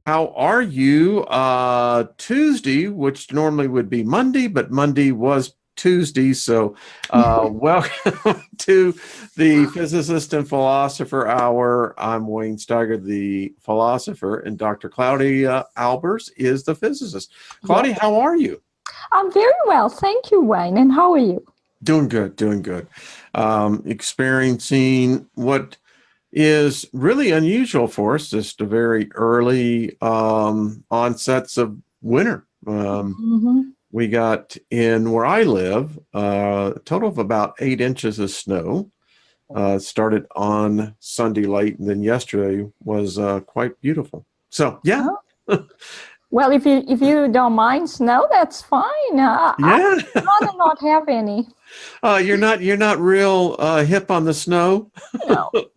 How are you? Tuesday, which normally would be Monday, but Monday was Tuesday. So, welcome to the Physicist and Philosopher Hour. I'm Wayne Steiger, the philosopher, and Dr. Claudia Albers is the physicist. Claudia, Yes. how are you? I'm very well. Thank you, Wayne. And how are you? Doing good, doing good. Experiencing what is really unusual for us, just a very early onsets of winter. Mm-hmm. We got in where I live a total of about 8 inches of snow. Started on Sunday late, and then yesterday was quite beautiful. So yeah, Oh. Well, if you don't mind snow, that's fine. I'd yeah. rather not have any. You're not real hip on the snow.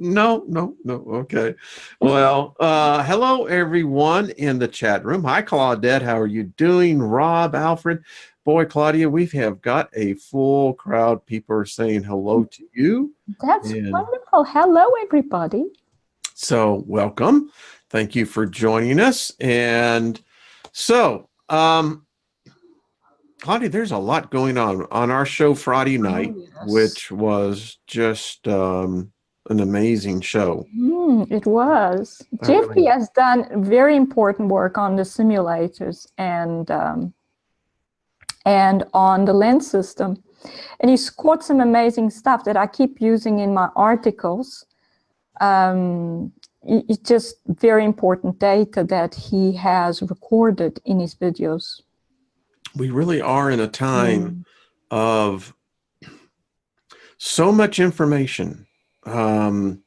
No. No. Okay. Well, hello everyone in the chat room. Hi, Claudette. How are you doing? Rob, Alfred. Boy, Claudia, we have got a full crowd. People are saying hello to you. That's And wonderful. Hello, everybody. so welcome. Thank you for joining us. And so, Claudia, there's a lot going on our show Friday night, Oh, yes. which was just an amazing show. It was. I Jeffrey really- has done very important work on the simulators and on the lens system. And he scored some amazing stuff that I keep using in my articles. It's just very important data that he has recorded in his videos. We really are in a time of so much information. Claudia,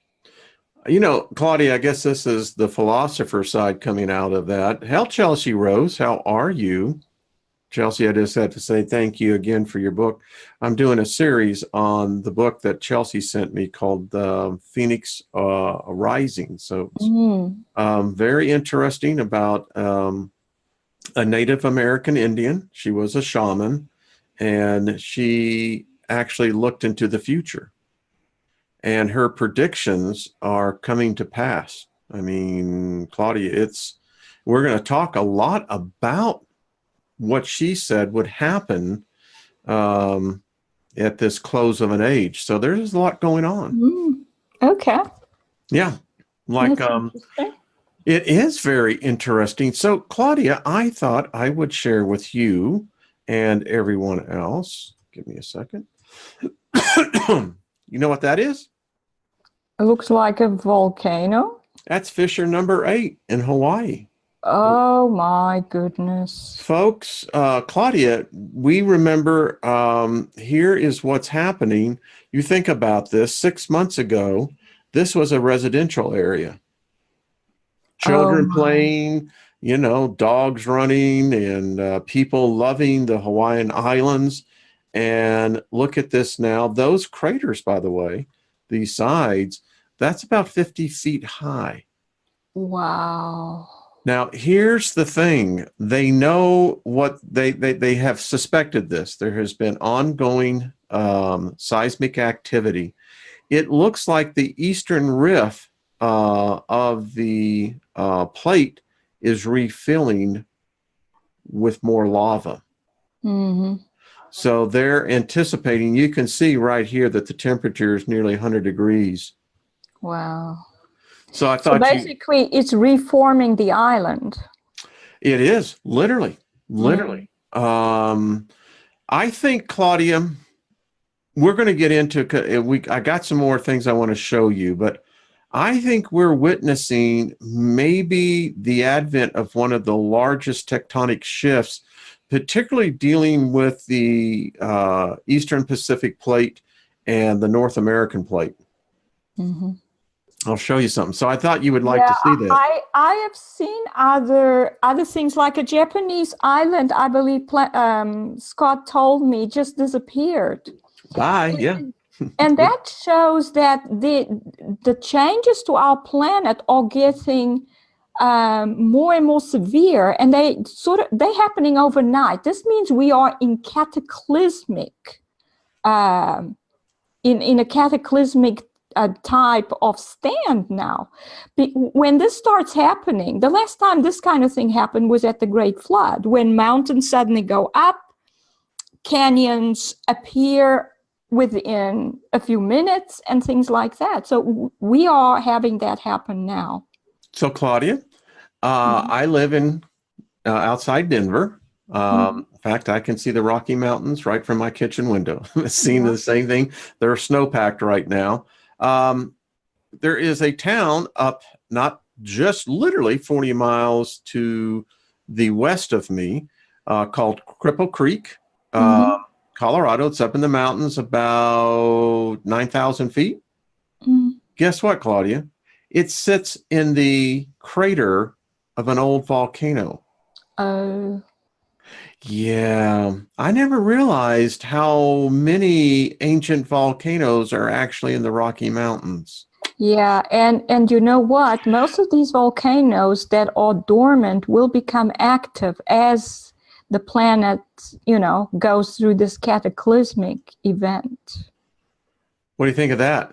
I guess this is the philosopher side coming out of that. How Chelsea Rose, how are you? Chelsea, I just had to say thank you again for your book. I'm doing a series on the book that Chelsea sent me called Phoenix Rising. So it's very interesting about a Native American Indian. She was a shaman, and she actually looked into the future. And her predictions are coming to pass. I mean, Claudia, we're going to talk a lot about what she said would happen at this close of an age. So there's a lot going on. Okay. Yeah. Like it is very interesting. So Claudia, I thought I would share with you and everyone else. Give me a second. You know what that is? It looks like a volcano. That's Fissure number 8 in Hawaii. Oh my goodness. Folks, Claudia, we remember here is what's happening. You think about this 6 months ago, this was a residential area. Children playing, dogs running, and people loving the Hawaiian Islands. And look at this now. Those craters, by the way, these sides, that's about 50 feet high. Wow. Now, here's the thing. They know what they have suspected this. There has been ongoing seismic activity. It looks like the eastern rift of the plate is refilling with more lava. So they're anticipating, you can see right here that the temperature is nearly 100 degrees. Wow. So I thought basically it's reforming the island. It is, literally. I think, Claudia, we're going to get into, I got some more things I want to show you, but I think we're witnessing maybe the advent of one of the largest tectonic shifts, particularly dealing with the Eastern Pacific plate and the North American plate. I'll show you something. So I thought you would like to see that. I have seen other things, like a Japanese island, I believe Scott told me, just disappeared. Yeah. And that shows that the changes to our planet are getting more and more severe, and they're happening overnight. This means we are in cataclysmic in a cataclysmic type of stand now. When this starts happening, the last time this kind of thing happened was at the Great Flood, when mountains suddenly go up, canyons appear within a few minutes, and things like that. So we are having that happen now. So Claudia, I live in outside Denver. In fact, I can see the Rocky Mountains right from my kitchen window. Seeing the same thing. They're snow-packed right now. There is a town up, not just literally 40 miles to the west of me, called Cripple Creek, Colorado. It's up in the mountains, about 9,000 feet. Guess what, Claudia? It sits in the crater of an old volcano. Oh. Yeah, I never realized how many ancient volcanoes are actually in the Rocky Mountains. Yeah, and you know what? Most of these volcanoes that are dormant will become active as the planet, goes through this cataclysmic event. What do you think of that?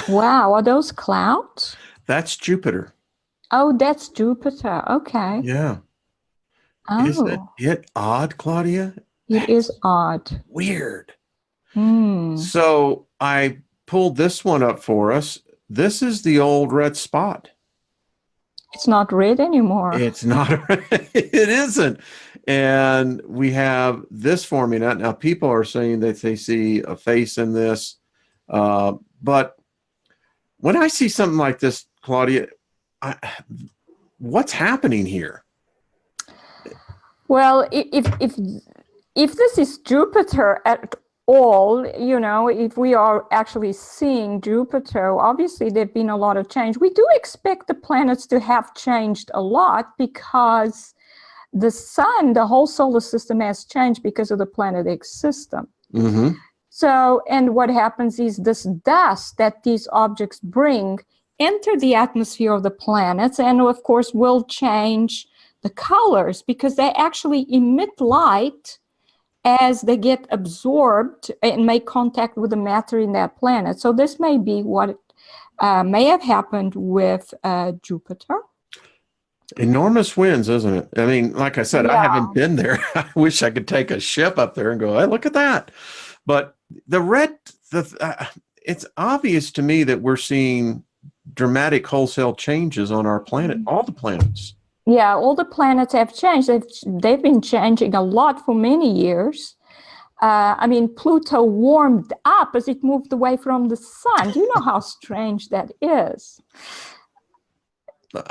Wow, are those clouds? That's Jupiter. Oh, that's Jupiter. Okay. Yeah. Oh, Isn't it odd, Claudia? it is odd. Weird. Hmm. So I pulled this one up for us. This is the old red spot. It's not red anymore. It's not. It isn't. And we have this forming that. Now, people are saying that they see a face in this. But when I see something like this, Claudia, what's happening here? Well, if this is Jupiter at all, if we are actually seeing Jupiter, obviously there've been a lot of change. We do expect the planets to have changed a lot because the sun, the whole solar system has changed because of the planet X system. So, and what happens is this dust that these objects bring enter the atmosphere of the planets, and of course will change the colors because they actually emit light as they get absorbed and make contact with the matter in that planet. So this may be what may have happened with Jupiter. Enormous winds, isn't it? I mean, like I said, I haven't been there. I wish I could take a ship up there and go, hey, look at that. But it's obvious to me that we're seeing dramatic wholesale changes on our planet, all the planets. Yeah, all the planets have changed. They've been changing a lot for many years. I mean, Pluto warmed up as it moved away from the sun. Do you know how strange that is? But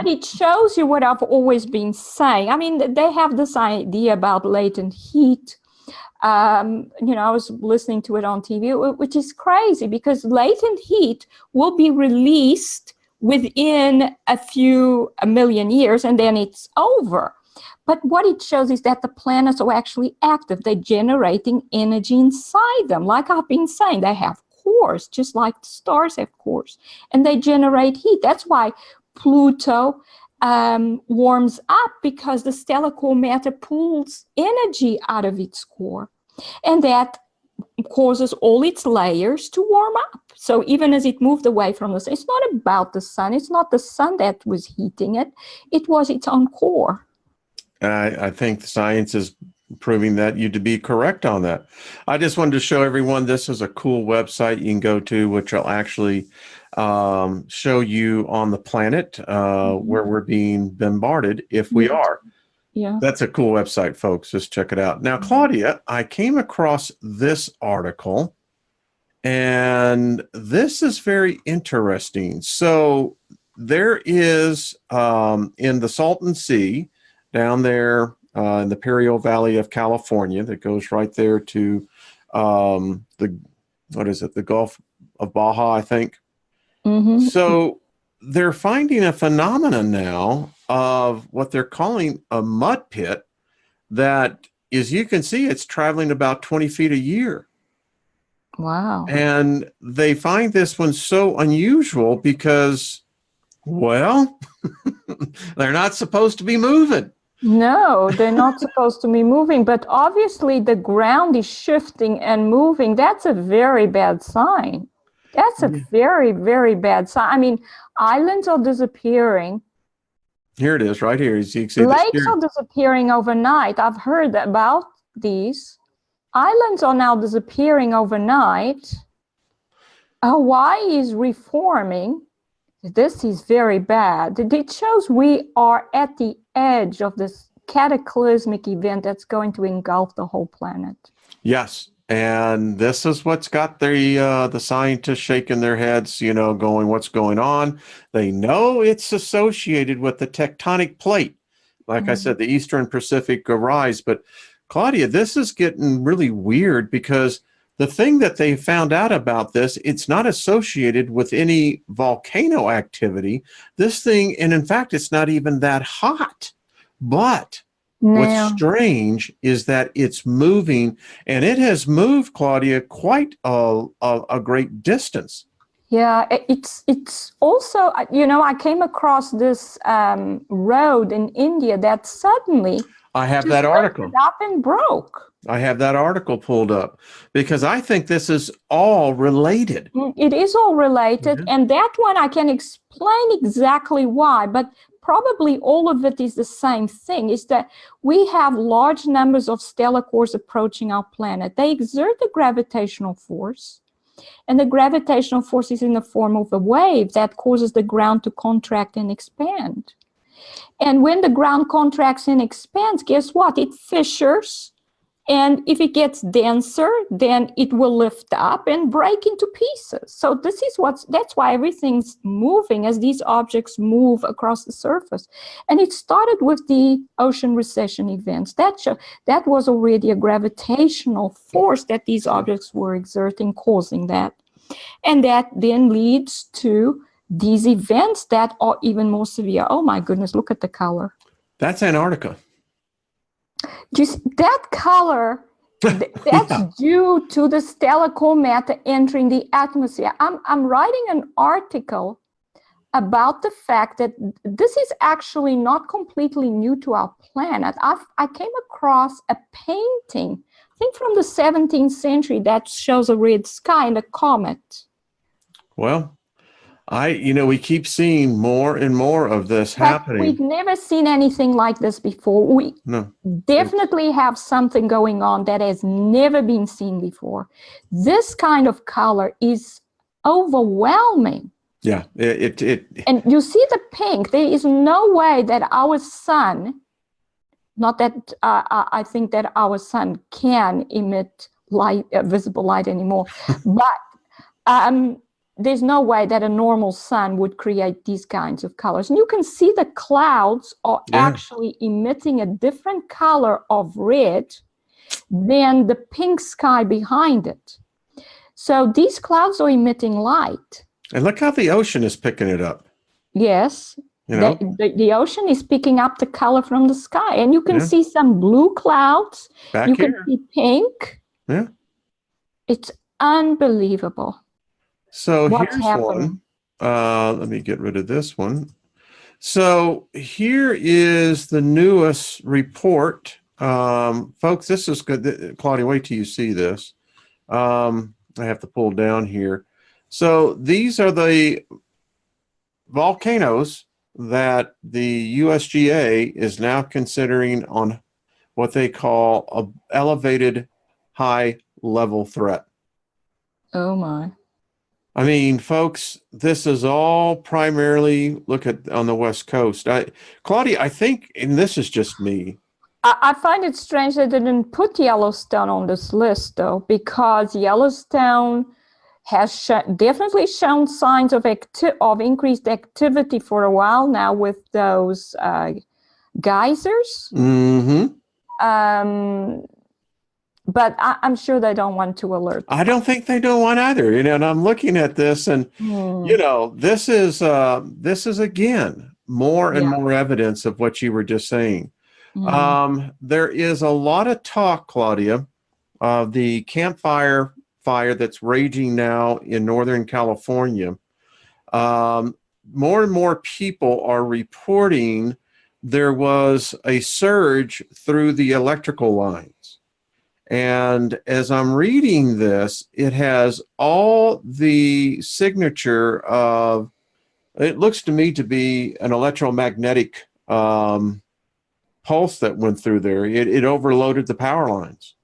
it shows you what I've always been saying. I mean, they have this idea about latent heat. I was listening to it on TV, which is crazy because latent heat will be released within a million years, and then it's over. But what it shows is that the planets are actually active. They're generating energy inside them. Like I've been saying, they have cores, just like the stars have cores, and they generate heat. That's why Pluto warms up, because the stellar core matter pulls energy out of its core, and that causes all its layers to warm up. So even as it moved away from the sun, it's not about the sun. It's not the sun that was heating it. It was its own core. I think science is proving that you to be correct on that. I just wanted to show everyone this is a cool website you can go to, which will actually show you on the planet where we're being bombarded, if we are. Yeah. That's a cool website, folks. Just check it out. Now, Claudia, I came across this article, and this is very interesting. So there is in the Salton Sea, down there in the Imperial Valley of California, that goes right there to the Gulf of Baja, I think. So they're finding a phenomenon now of what they're calling a mud pit that, as you can see, it's traveling about 20 feet a year. Wow. And they find this one so unusual because, well, they're not supposed to be moving. No, they're not supposed to be moving, but obviously the ground is shifting and moving. That's a very bad sign. That's a Yeah. very, very bad sign. I mean, islands are disappearing. Here it is, right here. You can see the Lakes steer. are disappearing overnight. I've heard about these. Islands are now disappearing overnight. Hawaii is reforming. This is very bad. It shows we are at the edge of this cataclysmic event that's going to engulf the whole planet. Yes. And this is what's got the scientists shaking their heads, going, what's going on? They know it's associated with the tectonic plate. Like I said, the Eastern Pacific rise. But Claudia, this is getting really weird because the thing that they found out about this, it's not associated with any volcano activity. This thing, and in fact, it's not even that hot. But what's strange is that it's moving, and it has moved, Claudia, quite a great distance. Yeah, it's also, I came across this road in India that suddenly I have just that article. lifted up and broke. I have that article pulled up because I think this is all related. It is all related, and that one I can explain exactly why, but probably all of it is the same thing, is that we have large numbers of stellar cores approaching our planet. They exert a gravitational force, and the gravitational force is in the form of a wave that causes the ground to contract and expand. And when the ground contracts and expands, guess what? It fissures. And if it gets denser, then it will lift up and break into pieces. So that's why everything's moving as these objects move across the surface. And it started with the ocean recession events. That was already a gravitational force that these objects were exerting, causing that. And that then leads to these events that are even more severe. Oh my goodness, look at the color. That's Antarctica. Just that color, that's due to the stellar core matter entering the atmosphere. I'm writing an article about the fact that this is actually not completely new to our planet. I came across a painting, I think from the 17th century, that shows a red sky and a comet. Well, we keep seeing more and more of this happening. We've never seen anything like this before. We definitely have something going on that has never been seen before. This kind of color is overwhelming. Yeah, and you see the pink. There is no way that our sun, not that I think that our sun can emit light, visible light anymore, but there's no way that a normal sun would create these kinds of colors. And you can see the clouds are actually emitting a different color of red than the pink sky behind it. So these clouds are emitting light. And look how the ocean is picking it up. Yes. The ocean is picking up the color from the sky. And you can see some blue clouds. Back you here. can see pink. Yeah. It's unbelievable. So What's here's happening? one. Let me get rid of this one. So here is the newest report. Folks, this is good. Claudia, wait till you see this. I have to pull down here. So these are the volcanoes that the USGA is now considering on what they call an elevated high level threat. Oh my. I mean, folks, this is all primarily on the West Coast. Claudia, I think, and this is just me. I find it strange they didn't put Yellowstone on this list, though, because Yellowstone has definitely shown signs of increased activity for a while now with those geysers. Mm-hmm. But I'm sure they don't want to alert. I don't think they do one either. And I'm looking at this, and this is again more and more evidence of what you were just saying. There is a lot of talk, Claudia, of the campfire fire that's raging now in Northern California. More and more people are reporting there was a surge through the electrical lines. And as I'm reading this, it has all the signature of, it looks to me to be an electromagnetic pulse that went through there. It overloaded the power lines.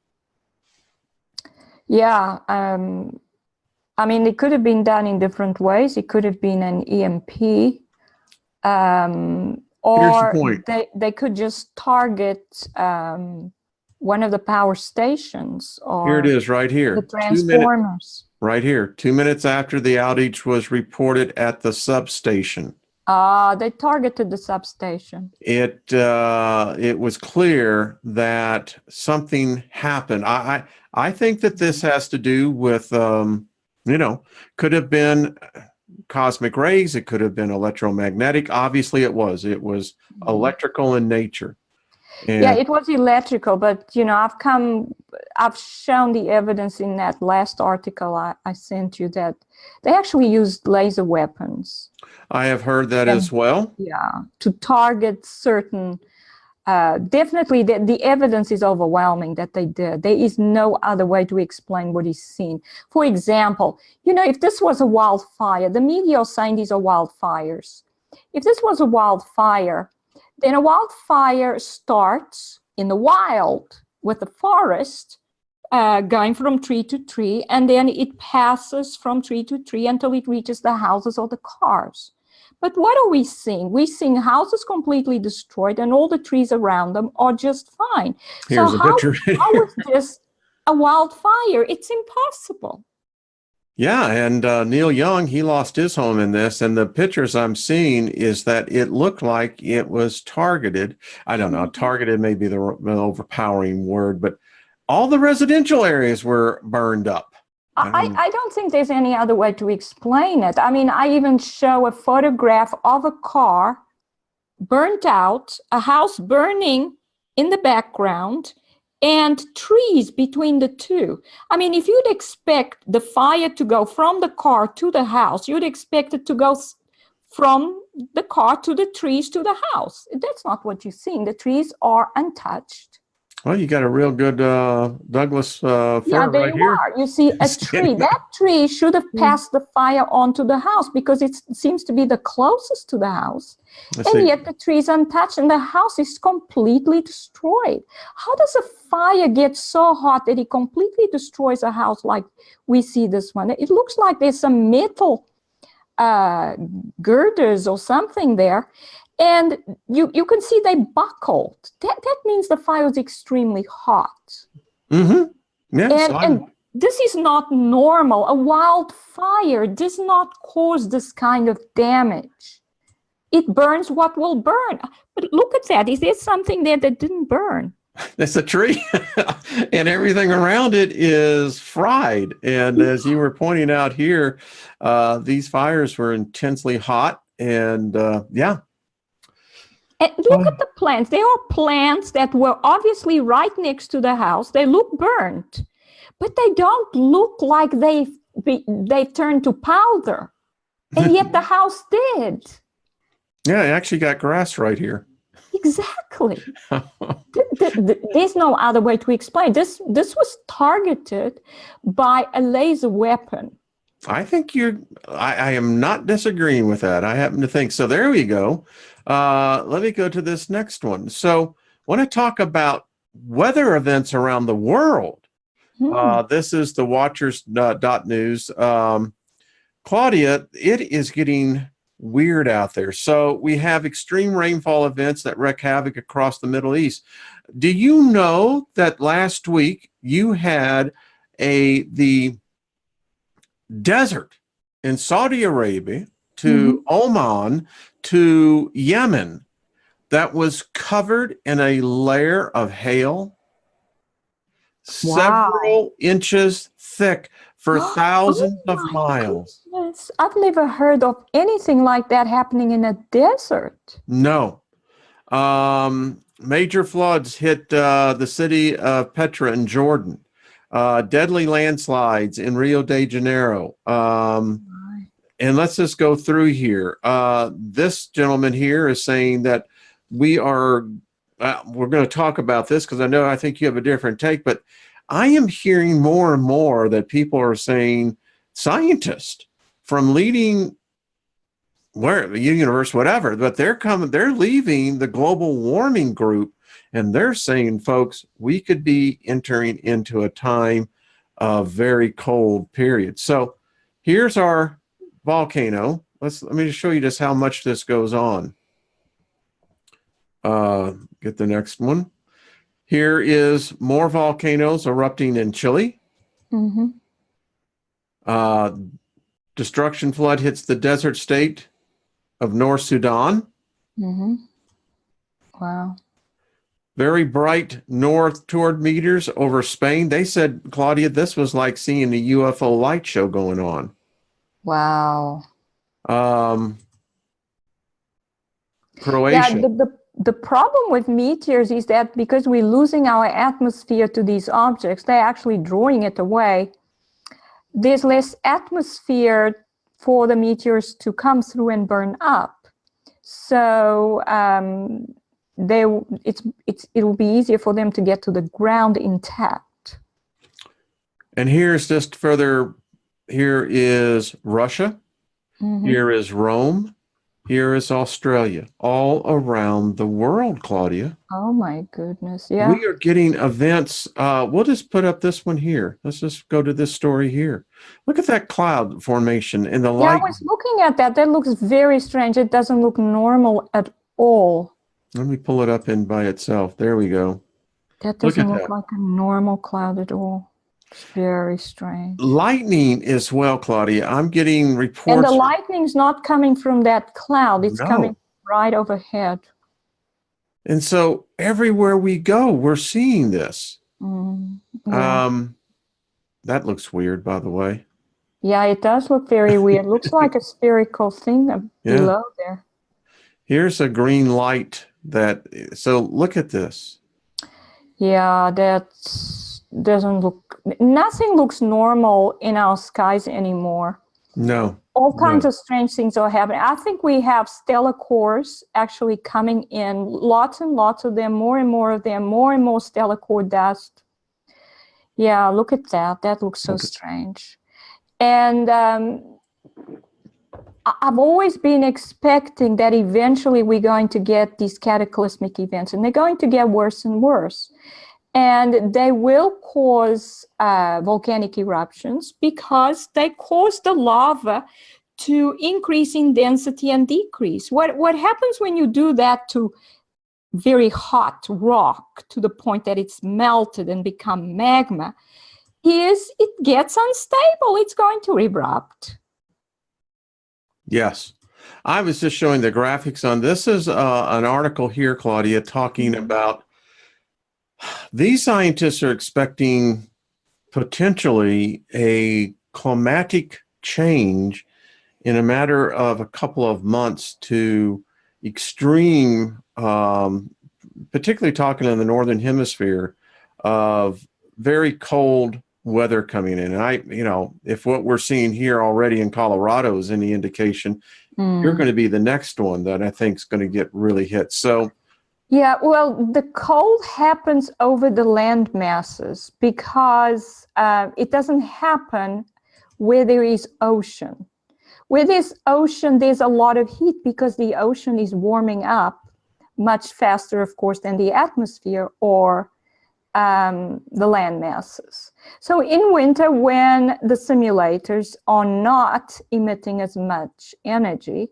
Yeah. I mean, it could have been done in different ways. It could have been an EMP. Or they could just target one of the power stations, or here it is right here. the transformers. Right here. 2 minutes after the outage was reported at the substation. They targeted the substation. It was clear that something happened. I think that this has to do with could have been cosmic rays. It could have been electromagnetic. Obviously, it was. It was electrical in nature. And yeah, it was electrical, but I've shown the evidence in that last article I sent you that they actually used laser weapons. I have heard that as well. Yeah, to target certain. Definitely, the evidence is overwhelming that they did. There is no other way to explain what is seen. For example, if this was a wildfire, the media are saying these are wildfires. If this was a wildfire, then a wildfire starts in the wild with the forest going from tree to tree, and then it passes from tree to tree until it reaches the houses or the cars. But what are we seeing? We're seeing houses completely destroyed and all the trees around them are just fine. Here's a picture. How is this a wildfire? It's impossible. Yeah, and Neil Young, he lost his home in this, and the pictures I'm seeing is that it looked like it was targeted. I don't know, targeted may be the overpowering word, but all the residential areas were burned up. I don't think there's any other way to explain it. I mean, I even show a photograph of a car burnt out, a house burning in the background, and trees between the two. I mean, if you'd expect the fire to go from the car to the house, you'd expect it to go from the car to the trees to the house. That's not what you're seeing. The trees are untouched. Well, you got a real good Douglas fir right here. You see a tree. That tree should have passed the fire onto the house because it seems to be the closest to the house. Yet the tree is untouched and the house is completely destroyed. How does a fire get so hot that it completely destroys a house like we see this one? It looks like there's some metal girders or something there. And you can see they buckled. That means the fire was extremely hot. Mm-hmm. Yes, and this is not normal. A wildfire does not cause this kind of damage. It burns what will burn. But look at that. Is there something there that didn't burn? That's a tree. And everything around it is fried. And as you were pointing out here, these fires were intensely hot. And And look at the plants. There are plants that were obviously right next to the house. They look burnt, but they don't look like they've turned to powder. And yet the house did. Yeah, it actually got grass right here. Exactly. There's no other way to explain. This was targeted by a laser weapon. I think I am not disagreeing with that. I happen to think so. There we go. Let me go to this next one. So I want to talk about weather events around the world. This is the Watchers.news. Claudia, it is getting weird out there. So we have extreme rainfall events that wreak havoc across the Middle East. Do you know that last week you had the desert in Saudi Arabia to Oman to Yemen that was covered in a layer of hail, several inches thick for thousands of miles? Goodness. I've never heard of anything like that happening in a desert. No. Major floods hit the city of Petra in Jordan. Deadly landslides in Rio de Janeiro. And let's just go through here. This gentleman here is saying that we're going to talk about this because I think you have a different take, but I am hearing more and more that people are saying scientists from leading where the universe, whatever, but they're leaving the global warming group, and they're saying, folks, we could be entering into a time of very cold period. So here's our volcano. Let me just show you just how much this goes on. Get the next one. Here is more volcanoes erupting in Chile. Mm-hmm. Destruction flood hits the desert state of North Sudan. Mm-hmm. Wow. Very bright north toward meters over Spain. They said, Claudia, this was like seeing a UFO light show going on. Wow. Croatia. Yeah, the problem with meteors is that because we're losing our atmosphere to these objects, they're actually drawing it away. There's less atmosphere for the meteors to come through and burn up. So it'll be easier for them to get to the ground intact. And here's just further, here is Russia, Mm-hmm. here is Rome, here is Australia, all around the world, Claudia. Oh my goodness, yeah. We are getting events. We'll just put up this one here. Let's just go to this story here. Look at that cloud formation in the light. Yeah, I was looking at that. That looks very strange. It doesn't look normal at all. Let me pull it up in by itself. There we go. That doesn't look like a normal cloud at all. It's very strange. Lightning as well, Claudia. I'm getting reports. And the lightning's not coming from that cloud. It's coming right overhead. And so everywhere we go, we're seeing this. Yeah. That looks weird, by the way. Yeah, it does look very weird. Looks like a spherical thing below there. Here's a green light so look at this. Yeah, nothing looks normal in our skies anymore. No. All kinds of strange things are happening. I think we have stellar cores actually coming in, lots and lots of them, more and more of them, more and more stellar core dust. Yeah, look at that. That looks so strange. And I've always been expecting that eventually we're going to get these cataclysmic events, and they're going to get worse and worse. And they will cause volcanic eruptions because they cause the lava to increase in density and decrease. What happens when you do that to very hot rock to the point that it's melted and become magma is it gets unstable. It's going to erupt. Yes. I was just showing the graphics on this. Is an article here, Claudia, talking about these scientists are expecting potentially a climatic change in a matter of a couple of months to extreme, particularly talking in the northern hemisphere, of very cold weather coming in. And if what we're seeing here already in Colorado is any indication, you're going to be the next one that I think is going to get really hit. So yeah, well, the cold happens over the land masses because it doesn't happen where there is ocean. Where there's ocean, there's a lot of heat because the ocean is warming up much faster, of course, than the atmosphere or the land masses. So in winter, when the simulators are not emitting as much energy,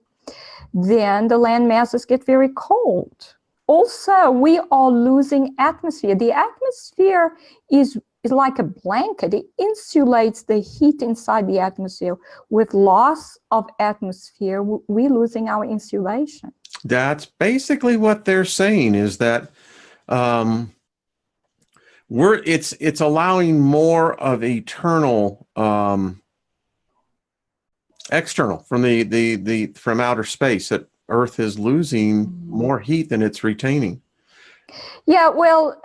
then the land masses get very cold. Also, we are losing atmosphere. The atmosphere is like a blanket. It insulates the heat inside the atmosphere. With loss of atmosphere, we're losing our insulation. That's basically what they're saying, is that it's allowing more of external from from outer space, that Earth is losing more heat than it's retaining. Yeah, well,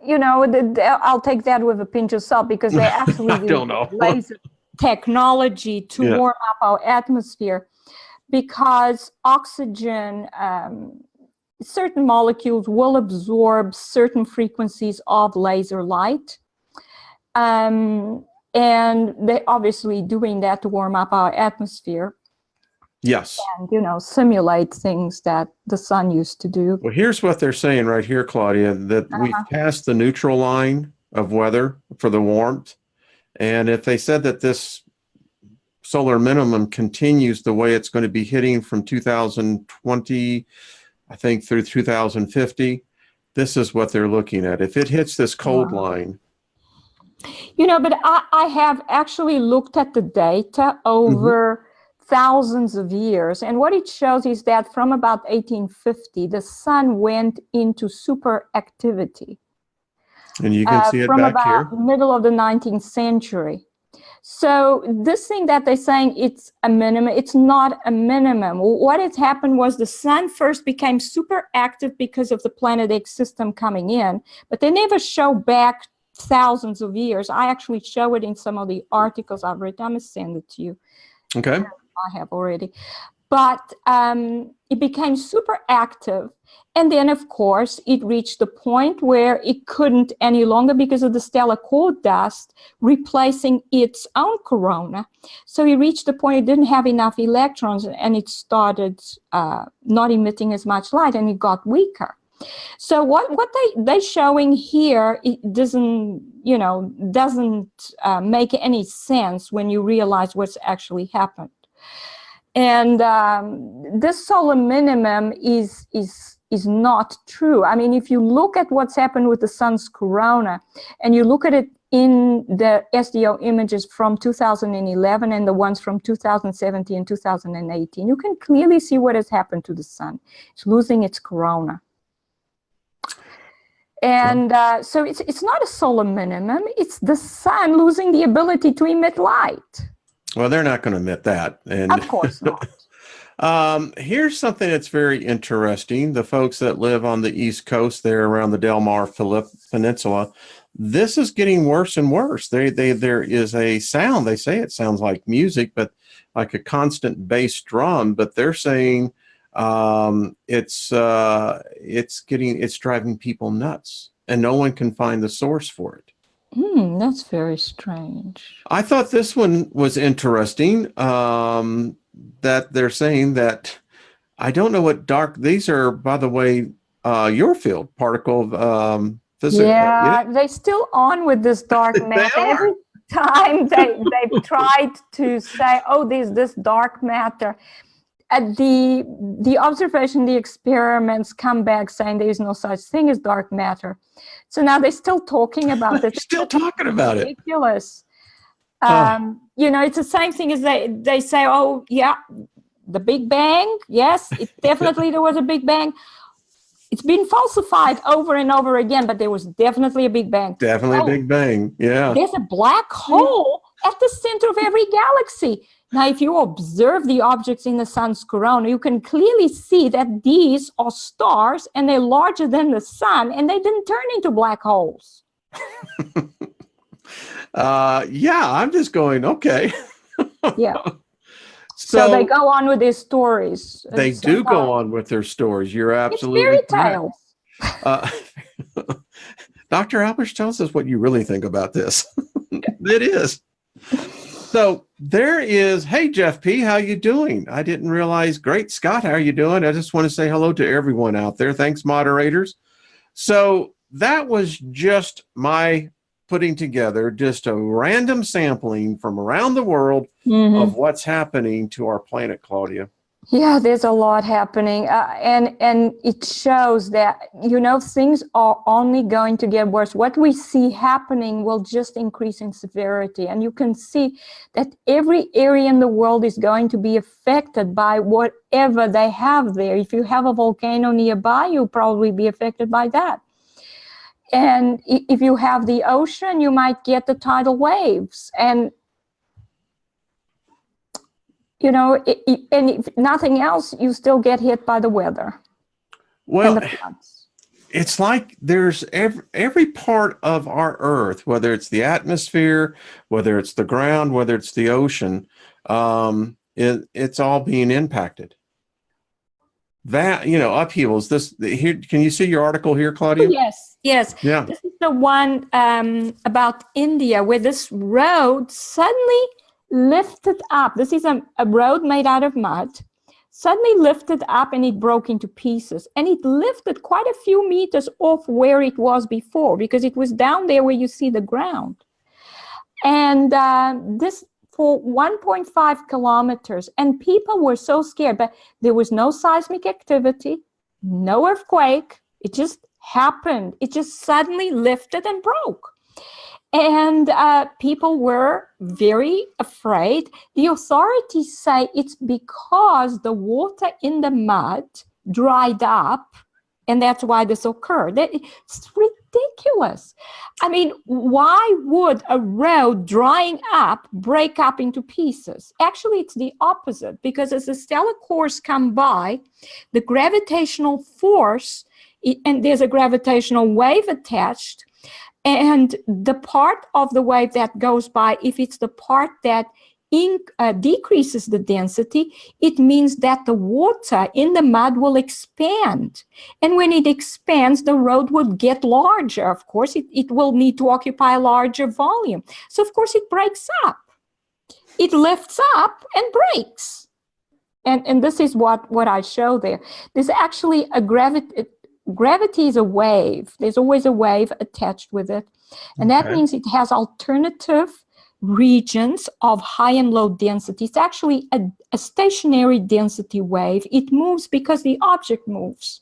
I'll take that with a pinch of salt because they actually use laser technology to warm up our atmosphere because oxygen certain molecules will absorb certain frequencies of laser light. And they're obviously doing that to warm up our atmosphere. Yes. And, simulate things that the sun used to do. Well, here's what they're saying right here, Claudia, that we've passed the neutral line of weather for the warmth. And if they said that this solar minimum continues the way it's going to be hitting from 2020, I think, through 2050, this is what they're looking at. If it hits this cold line. But I have actually looked at the data over thousands of years. And what it shows is that from about 1850, the sun went into super activity. And you can see it from back about here. Middle of the 19th century. So this thing that they're saying it's a minimum, it's not a minimum. What has happened was the sun first became super active because of the Planet X system coming in, but they never show back thousands of years. I actually show it in some of the articles I've written. I'm going to send it to you. Okay. I have already. But it became super active. And then, of course, it reached the point where it couldn't any longer because of the stellar core dust replacing its own corona. So it reached the point it didn't have enough electrons and it started not emitting as much light and it got weaker. So what they're showing here, it doesn't make any sense when you realize what's actually happened. And this solar minimum is not true. I mean, if you look at what's happened with the sun's corona, and you look at it in the SDO images from 2011 and the ones from 2017 and 2018, you can clearly see what has happened to the sun. It's losing its corona. And so it's not a solar minimum. It's the sun losing the ability to emit light. Well, they're not going to admit that. And of course not. Here's something that's very interesting. The folks that live on the East Coast there around the Del Mar Peninsula, this is getting worse and worse. There is a sound. They say it sounds like music, but like a constant bass drum. But they're saying it's driving people nuts, and no one can find the source for it. That's very strange. I thought this one was interesting, that they're saying that, I don't know what these are, by the way, your field, particle physics. Yeah, they're still on with this dark matter. Every time they've tried to say, oh, there's this dark matter. At the observation, the experiments come back saying there is no such thing as dark matter. So now they're still talking about it. Still talking about it. Ridiculous. It's the same thing as they say, oh, yeah, the Big Bang. Yes, definitely there was a Big Bang. It's been falsified over and over again, but there was definitely a Big Bang. Definitely a Big Bang, yeah. There's a black hole at the center of every galaxy. Now, if you observe the objects in the sun's corona, you can clearly see that these are stars and they're larger than the sun and they didn't turn into black holes. I'm just going, okay. Yeah. So they go on with their stories. They do go on with their stories. You're absolutely it's fairy tales. Dr. Albers, tell us what you really think about this. It is. So there is, hey, Jeff P., how you doing? I didn't realize. Great, Scott, how are you doing? I just want to say hello to everyone out there. Thanks, moderators. So that was just my putting together just a random sampling from around the world of what's happening to our planet, Claudia. Yeah, there's a lot happening. And it shows that, things are only going to get worse. What we see happening will just increase in severity. And you can see that every area in the world is going to be affected by whatever they have there. If you have a volcano nearby, you'll probably be affected by that. And if you have the ocean, you might get the tidal waves. And and if nothing else, you still get hit by the weather. Well, it's like there's every part of our Earth, whether it's the atmosphere, whether it's the ground, whether it's the ocean, it's all being impacted. that, upheavals. Here, can you see your article here, Oh, Claudia? yes, yes. Yeah. This is the one about India where this road suddenly lifted up. This is a road made out of mud, suddenly lifted up and it broke into pieces. And it lifted quite a few meters off where it was before because it was down there where you see the ground. And this for 1.5 kilometers. And people were so scared, but there was no seismic activity, no earthquake. It just happened. It just suddenly lifted and broke. And people were very afraid. The authorities say it's because the water in the mud dried up, and that's why this occurred. It's ridiculous. I mean, why would a road drying up break up into pieces? Actually, it's the opposite, because as the stellar cores come by, the gravitational force, and there's a gravitational wave attached, and the part of the wave that goes by, if it's the part that decreases the density, it means that the water in the mud will expand. And when it expands, the road will get larger. Of course, it will need to occupy a larger volume. So, of course, it breaks up. It lifts up and breaks. And this is what I show there. There's actually a gravity is a wave. There's always a wave attached with it. And that means it has alternative regions of high and low density. It's actually a stationary density wave. It moves because the object moves.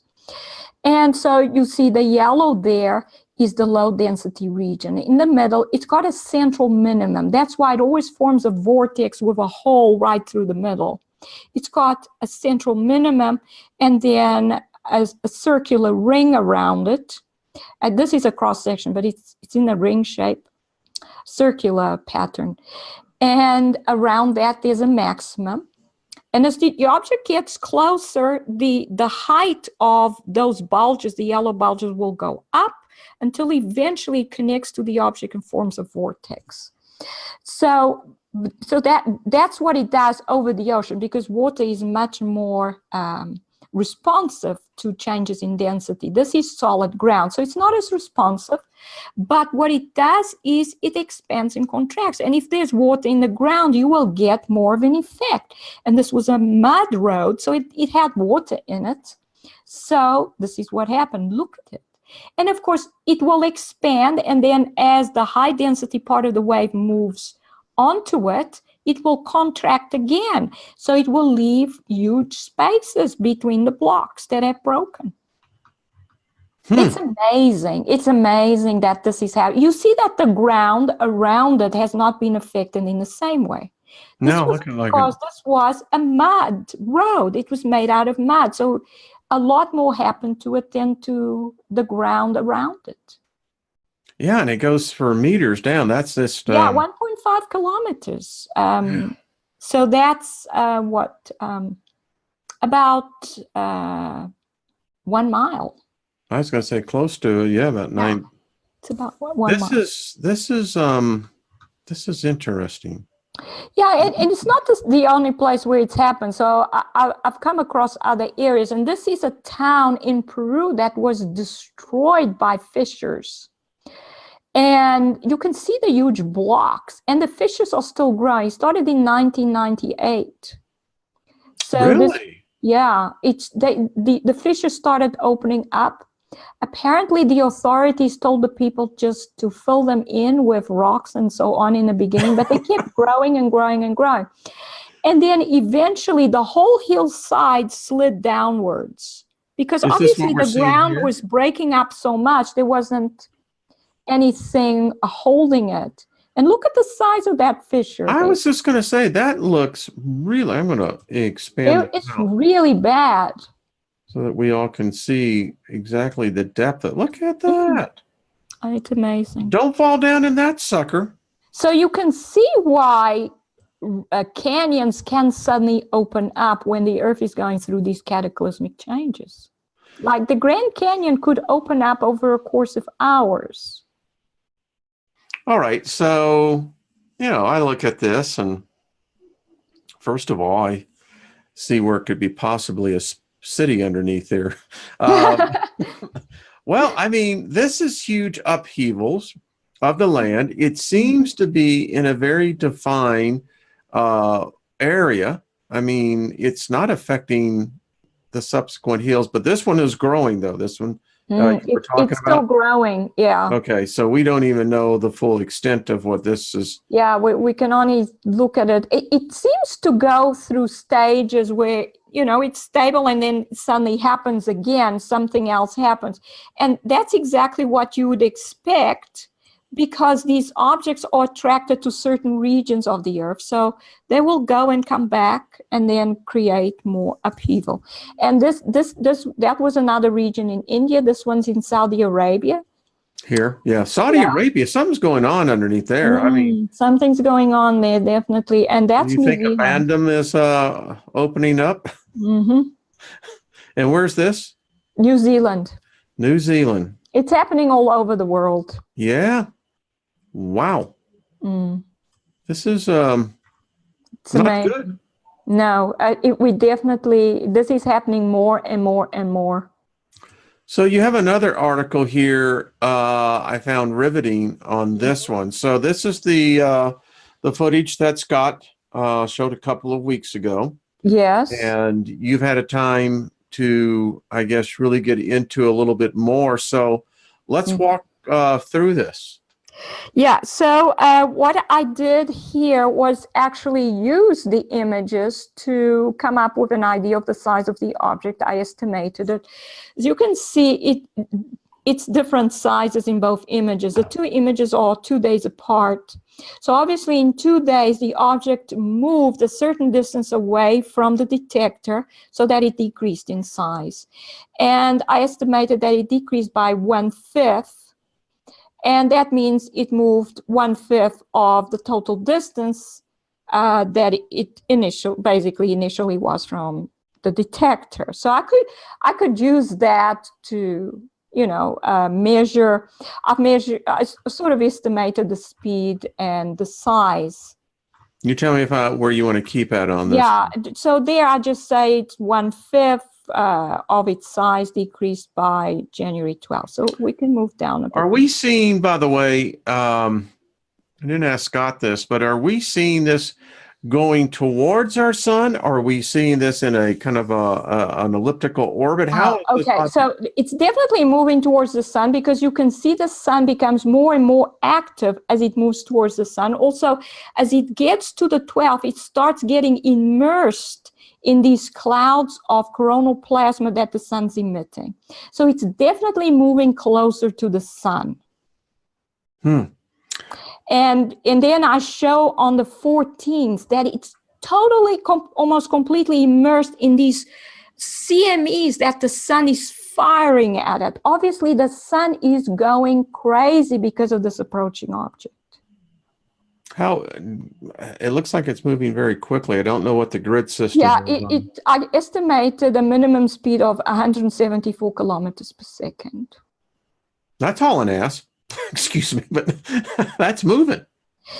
And so you see the yellow there is the low density region. In the middle, it's got a central minimum. That's why it always forms a vortex with a hole right through the middle. It's got a central minimum and then a circular ring around it. This is a cross section, but it's in a ring shape, circular pattern. And around that, there's a maximum. And as the object gets closer, the height of those bulges, the yellow bulges, will go up until eventually it connects to the object and forms a vortex. So that's what it does over the ocean, because water is much more responsive to changes in density. This is solid ground, so it's not as responsive, but what it does is it expands and contracts. And if there's water in the ground, you will get more of an effect. And this was a mud road, so it had water in it. So this is what happened. Look at it. And of course, it will expand, and then as the high density part of the wave moves onto it, it will contract again. So it will leave huge spaces between the blocks that have broken. It's amazing. It's amazing that this is happening. You see that the ground around it has not been affected in the same way. This was a mud road. It was made out of mud. So a lot more happened to it than to the ground around it. Yeah, and it goes for meters down. That's just 1.5 kilometers. So that's about 1 mile. I was going to say close to about 9. It's about 1 mile. This is interesting. Yeah, and it's not the only place where it's happened. So I've come across other areas, and this is a town in Peru that was destroyed by fissures. And you can see the huge blocks, and the fissures are still growing. It started in 1998. So really? The fissures started opening up. Apparently, the authorities told the people just to fill them in with rocks and so on in the beginning, but they kept growing and growing and growing. And then eventually, the whole hillside slid downwards because obviously the ground was breaking up so much, there wasn't anything holding it. And look at the size of that fissure. I was just going to say, that looks really, I'm going to expand it's really bad. so that we all can see exactly the depth of, look at that. It's amazing. Don't fall down in that sucker. So you can see why canyons can suddenly open up when the earth is going through these cataclysmic changes. Like the Grand Canyon could open up over a course of hours. All right, so, I look at this, and first of all, I see where it could be possibly city underneath there. Um, well, I mean, this is huge upheavals of the land. It seems to be in a very defined area. I mean, it's not affecting the subsequent hills, but this one is growing, though. This one you were talking It's still about. growing. Yeah. Okay, so we don't even know the full extent of what this is. Yeah, we can only look at it. It seems to go through stages where, it's stable and then suddenly happens again, something else happens. And that's exactly what you would expect because these objects are attracted to certain regions of the Earth. So they will go and come back and then create more upheaval. And that was another region in India. This one's in Saudi Arabia. Here, yeah, Saudi Arabia, something's going on underneath there. I mean, something's going on there, definitely. And do that's you think New Zealand. abandon is opening up? Mm-hmm. And where's this? New Zealand. New Zealand. It's happening all over the world. Yeah. Wow. This is It's not amazing. good. No, this is happening more and more and more. So you have another article here I found riveting on this one. So this is the footage that Scott showed a couple of weeks ago. Yes. And you've had a time to, I guess, really get into a little bit more. So let's walk through this. Yeah, so what I did here was actually use the images to come up with an idea of the size of the object. I estimated it. As you can see, it's different sizes in both images. The two images are 2 days apart. So obviously in 2 days, the object moved a certain distance away from the detector so that it decreased in size. And I estimated that it decreased by 1/5. And that means it moved 1/5 of the total distance that it initially was from the detector. So I could use that to measure. I sort of estimated the speed and the size. You tell me where you want to keep at on this. Yeah. So there, I just say it's 1/5 of its size decreased by January 12th. So we can move down a bit. Are we seeing, by the way, I didn't ask Scott this, but are we seeing this going towards our sun? Or are we seeing this in a kind of an elliptical orbit? Okay, so it's definitely moving towards the sun because you can see the sun becomes more and more active as it moves towards the sun. Also, as it gets to the 12th, it starts getting immersed in these clouds of coronal plasma that the sun's emitting. So it's definitely moving closer to the sun. And then I show on the 14th that it's totally, almost completely immersed in these CMEs that the sun is firing at it. Obviously, the sun is going crazy because of this approaching object. It looks like it's moving very quickly. I don't know what the grid system is. I estimated a minimum speed of 174 kilometers per second. That's all an ass. Excuse me, but that's moving.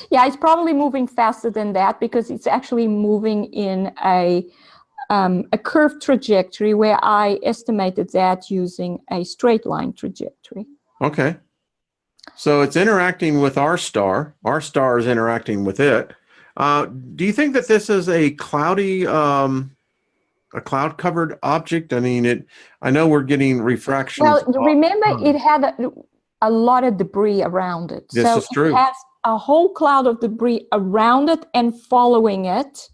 Yeah, it's probably moving faster than that because it's actually moving in a curved trajectory where I estimated that using a straight line trajectory. Okay. So it's interacting with our star. Our star is interacting with it. Do you think that this is a cloudy, a cloud-covered object? I mean, I know we're getting refractions. Well, remember, it had a lot of debris around it. This is true. It has a whole cloud of debris around it and following it.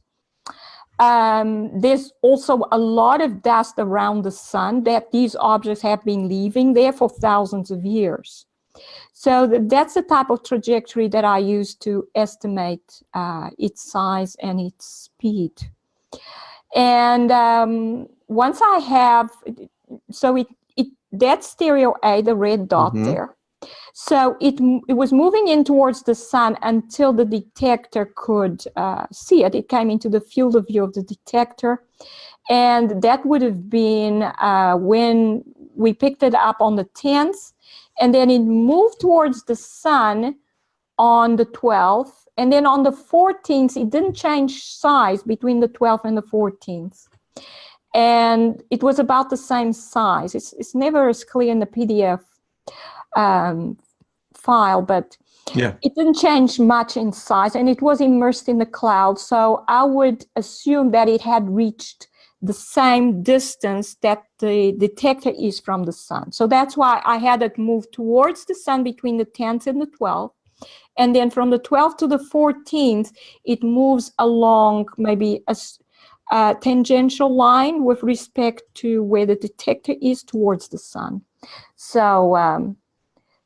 There's also a lot of dust around the sun that these objects have been leaving there for thousands of years. So that's the type of trajectory that I use to estimate its size and its speed. And once I have, so that's stereo A, the red dot there. So it was moving in towards the sun until the detector could see it. It came into the field of view of the detector. And that would have been when we picked it up on the 10th. And then it moved towards the sun on the 12th. And then on the 14th, it didn't change size between the 12th and the 14th. and it was about the same size. It's never as clear in the PDF file, but Yeah. it didn't change much in size, and it was immersed in the cloud. So I would assume that it had reached the same distance that the detector is from the sun. So that's why I had it move towards the sun between the 10th and the 12th. And then from the 12th to the 14th, it moves along maybe a tangential line with respect to where the detector is towards the sun. So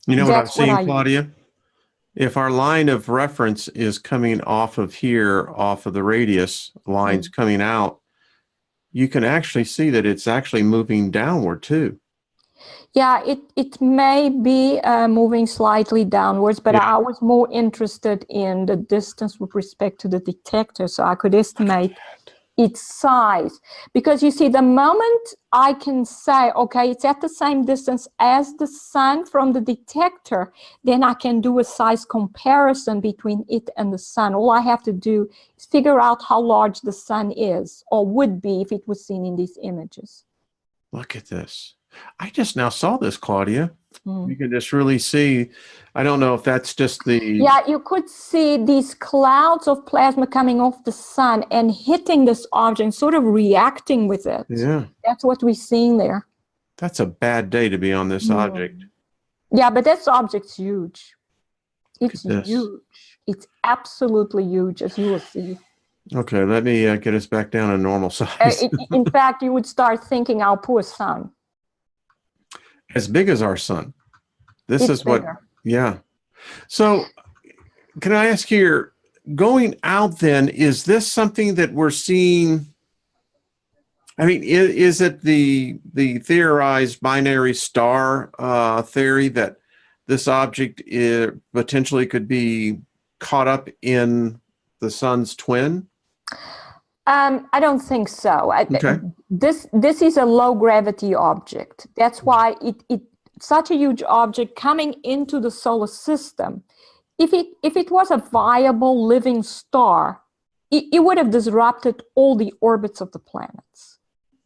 You know what I've that's what seen, I use. Claudia? If our line of reference is coming off of here, off of the radius lines coming out, you can actually see that it's actually moving downward too. Yeah, it may be moving slightly downwards, but Yeah. I was more interested in the distance with respect to the detector, so I could estimate its size. Because you see, the moment I can say, okay, it's at the same distance as the sun from the detector, then I can do a size comparison between it and the sun. All I have to do is figure out how large the sun is, or would be if it was seen in these images. Look at this. I just now saw this, Claudia. You can just really see. I don't know if that's just the... Yeah, you could see these clouds of plasma coming off the sun and hitting this object and sort of reacting with it. Yeah. That's what we're seeing there. That's a bad day to be on this object. Yeah, but this object's huge. Look It's at this. huge. It's absolutely huge, as you will see. Okay, let me get us back down to normal size. In fact, you would start thinking our poor sun. As big as our sun. This It's is what... bigger. Yeah. So can I ask here, going out then, is this something that we're seeing? I mean, is it the theorized binary star theory that this object potentially could be caught up in the sun's twin? I don't think so. Okay. This is a low gravity object. That's why it's such a huge object coming into the solar system. If it was a viable living star, it would have disrupted all the orbits of the planets.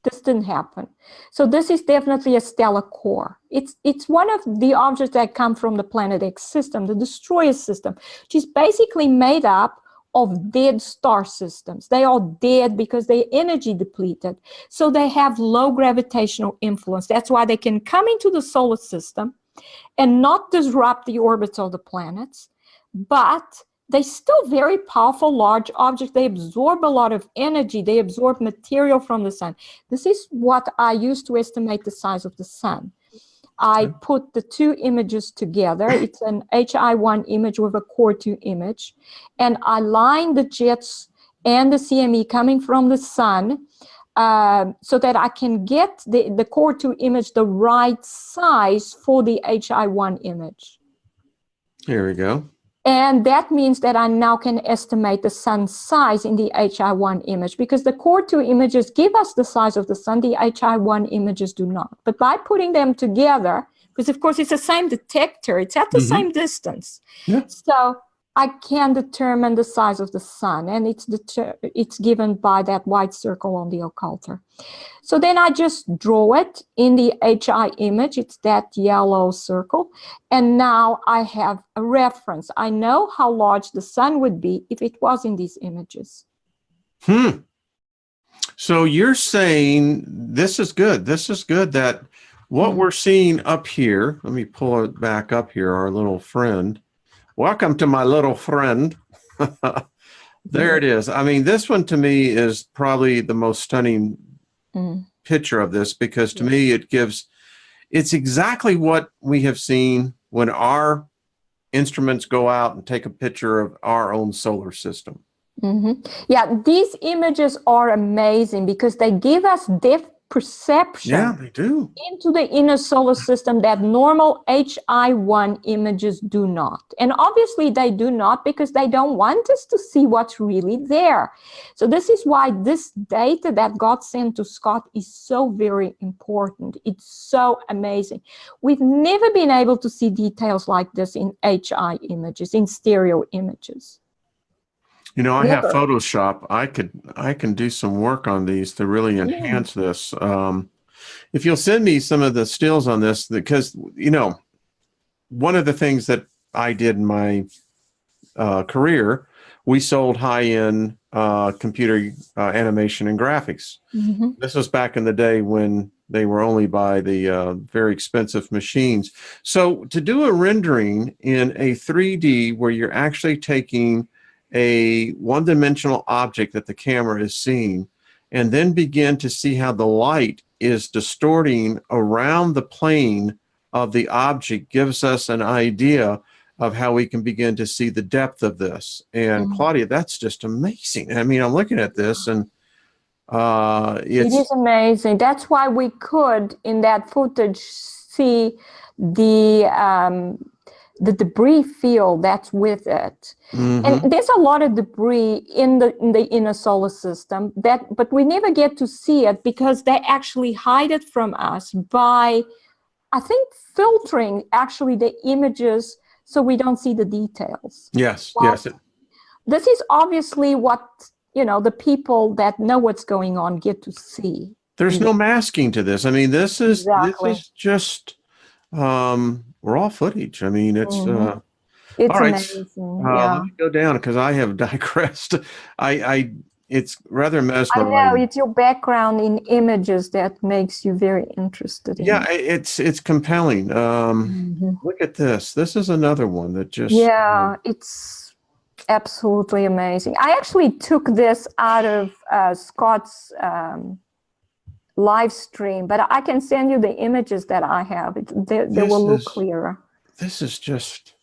This didn't happen. So this is definitely a stellar core. It's one of the objects that come from the Planet X system, the destroyer system, which is basically made up of dead star systems. They are dead because they're energy depleted. So they have low gravitational influence. That's why they can come into the solar system and not disrupt the orbits of the planets, but they're still very powerful, large objects. They absorb a lot of energy. They absorb material from the sun. This is what I use to estimate the size of the sun. I put the two images together. It's an HI1 image with a Core 2 image. And I line the jets and the CME coming from the sun so that I can get the Core 2 image the right size for the HI1 image. Here we go. And that means that I now can estimate the sun's size in the HI1 image, because the Core 2 images give us the size of the sun, the HI1 images do not. But by putting them together, because of course it's the same detector, it's at the same distance. Yeah. So I can determine the size of the sun, and it's given by that white circle on the occulter. So then I just draw it in the HI image. It's that yellow circle. And now I have a reference. I know how large the sun would be if it was in these images. So you're saying this is good. This is good that what we're seeing up here, let me pull it back up here, our little friend. Welcome to my little friend. There it is. I mean, this one to me is probably the most stunning picture of this, because to me it's exactly what we have seen when our instruments go out and take a picture of our own solar system. Yeah, these images are amazing because they give us depth perception. Yeah, they do. Into the inner solar system that normal HI1 images do not. And obviously they do not, because they don't want us to see what's really there. So this is why this data that got sent to Scott is so very important. It's so amazing. We've never been able to see details like this in HI images, in stereo images. You know, I have Never. Photoshop. I can do some work on these to really Mm. enhance this. If you'll send me some of the stills on this, because you know, one of the things that I did in my career, we sold high-end computer animation and graphics. Hmm. This was back in the day when they were only by the very expensive machines. So to do a rendering in a 3D where you're actually taking a one-dimensional object that the camera is seeing and then begin to see how the light is distorting around the plane of the object gives us an idea of how we can begin to see the depth of this. And Mm. Claudia, that's just amazing. I mean, I'm looking at this and It it's is amazing. That's why we could, in that footage, see the um, the debris field that's with it. And mhm. there's a lot of debris in the inner solar system but we never get to see it because they actually hide it from us by, I think, filtering actually the images so we don't see the details. Yes, Well, yes. this is obviously what, the people that know what's going on get to see. There's no masking to this. I mean, this Exactly. is just raw footage. I mean, it's Hmm. all It's right. amazing. Let Yeah. me go down because I have digressed. I it's rather I know mesmerizing. it's your background in images that makes you very interested in Yeah, it. it's compelling. Hmm. Look at this. This is another one that just Yeah, it's absolutely amazing. I actually took this out of Scott's live stream, but I can send you the images that I have. They this will look is clearer. this is just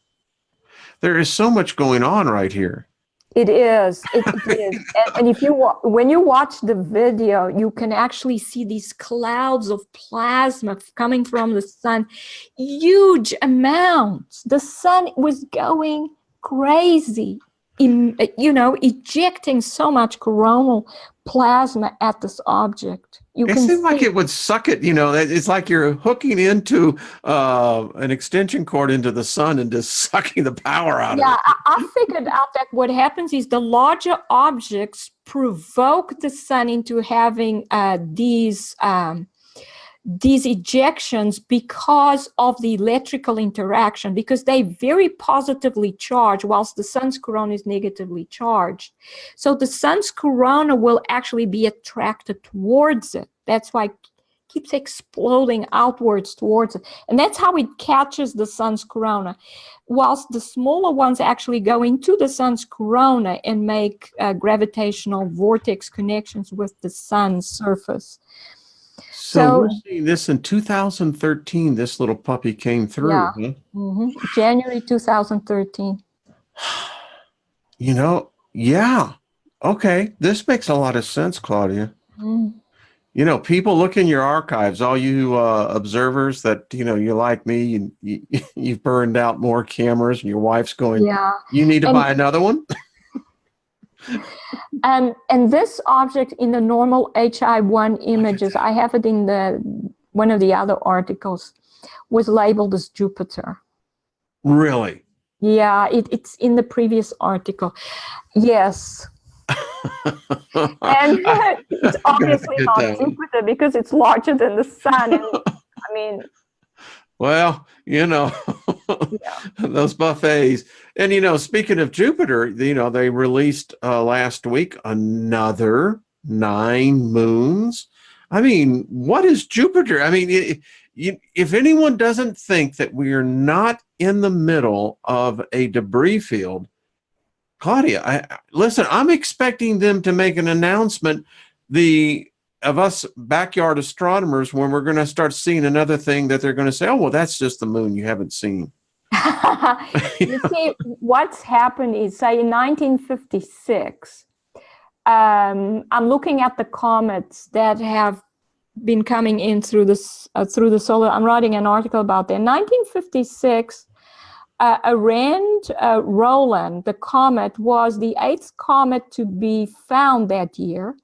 there is so much going on right here. It is. It is. And if when you watch the video, you can actually see these clouds of plasma coming from the sun, huge amounts. The sun was going crazy, ejecting so much coronal plasma at this object. You It can seemed like see. it would suck it, you know, it's like you're hooking into an extension cord into the sun and just sucking the power out of Yeah, it. I figured out that what happens is the larger objects provoke the sun into having these ejections because of the electrical interaction, because they very positively charge, whilst the sun's corona is negatively charged. So the sun's corona will actually be attracted towards it. That's why it keeps exploding outwards towards it. And that's how it catches the sun's corona. Whilst the smaller ones actually go into the sun's corona and make gravitational vortex connections with the sun's surface. So we're So, seeing this in 2013, this little puppy came through, yeah, huh? January 2013. You know, yeah. Okay, this makes a lot of sense, Claudia. Mm. You know, people look in your archives, all you observers that, you know, you like me, you've burned out more cameras and your wife's going, Yeah, you need to and buy another one? and this object in the normal HI1 images, I have it in one of the other articles, was labeled as Jupiter. Really? Yeah, it's in the previous article. Yes. And it's I'm gonna have to obviously get not that one. Jupiter because it's larger than the sun. And I mean, Well, you know, yeah. those buffets. And, you know, speaking of Jupiter, you know, they released last week another 9 moons. I mean, what is Jupiter? I mean, if anyone doesn't think that we are not in the middle of a debris field, Claudia, listen, I'm expecting them to make an announcement. Of us backyard astronomers, when we're going to start seeing another thing that they're going to say, oh, well, that's just the moon you haven't seen. You see, what's happened is, say, in 1956, I'm looking at the comets that have been coming in through the solar. I'm writing an article about that. In 1956, Roland, the comet, was the 8th comet to be found that year.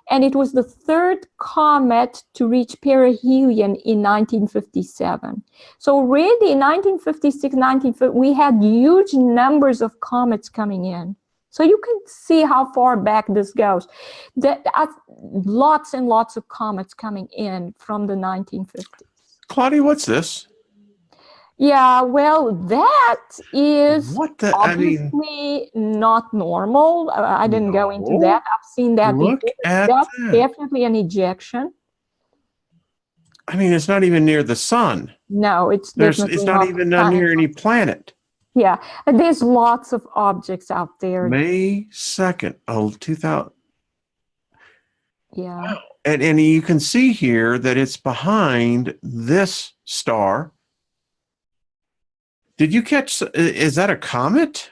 And it was the 3rd comet to reach perihelion in 1957. So already in 1956, we had huge numbers of comets coming in. So you can see how far back this goes. There are lots and lots of comets coming in from the 1950s. Claudia, what's this? Yeah, well, that is What the, I mean, obviously not normal. I didn't go into no. that. I've seen that Look before. at That's that. definitely an ejection. I mean, it's not even near the sun. No, it's It's definitely not not even the sun. near any planet. Yeah, and there's lots of objects out there. May 2nd, 2000. Yeah. Wow. And you can see here that it's behind this star. Did you catch, is that a comet?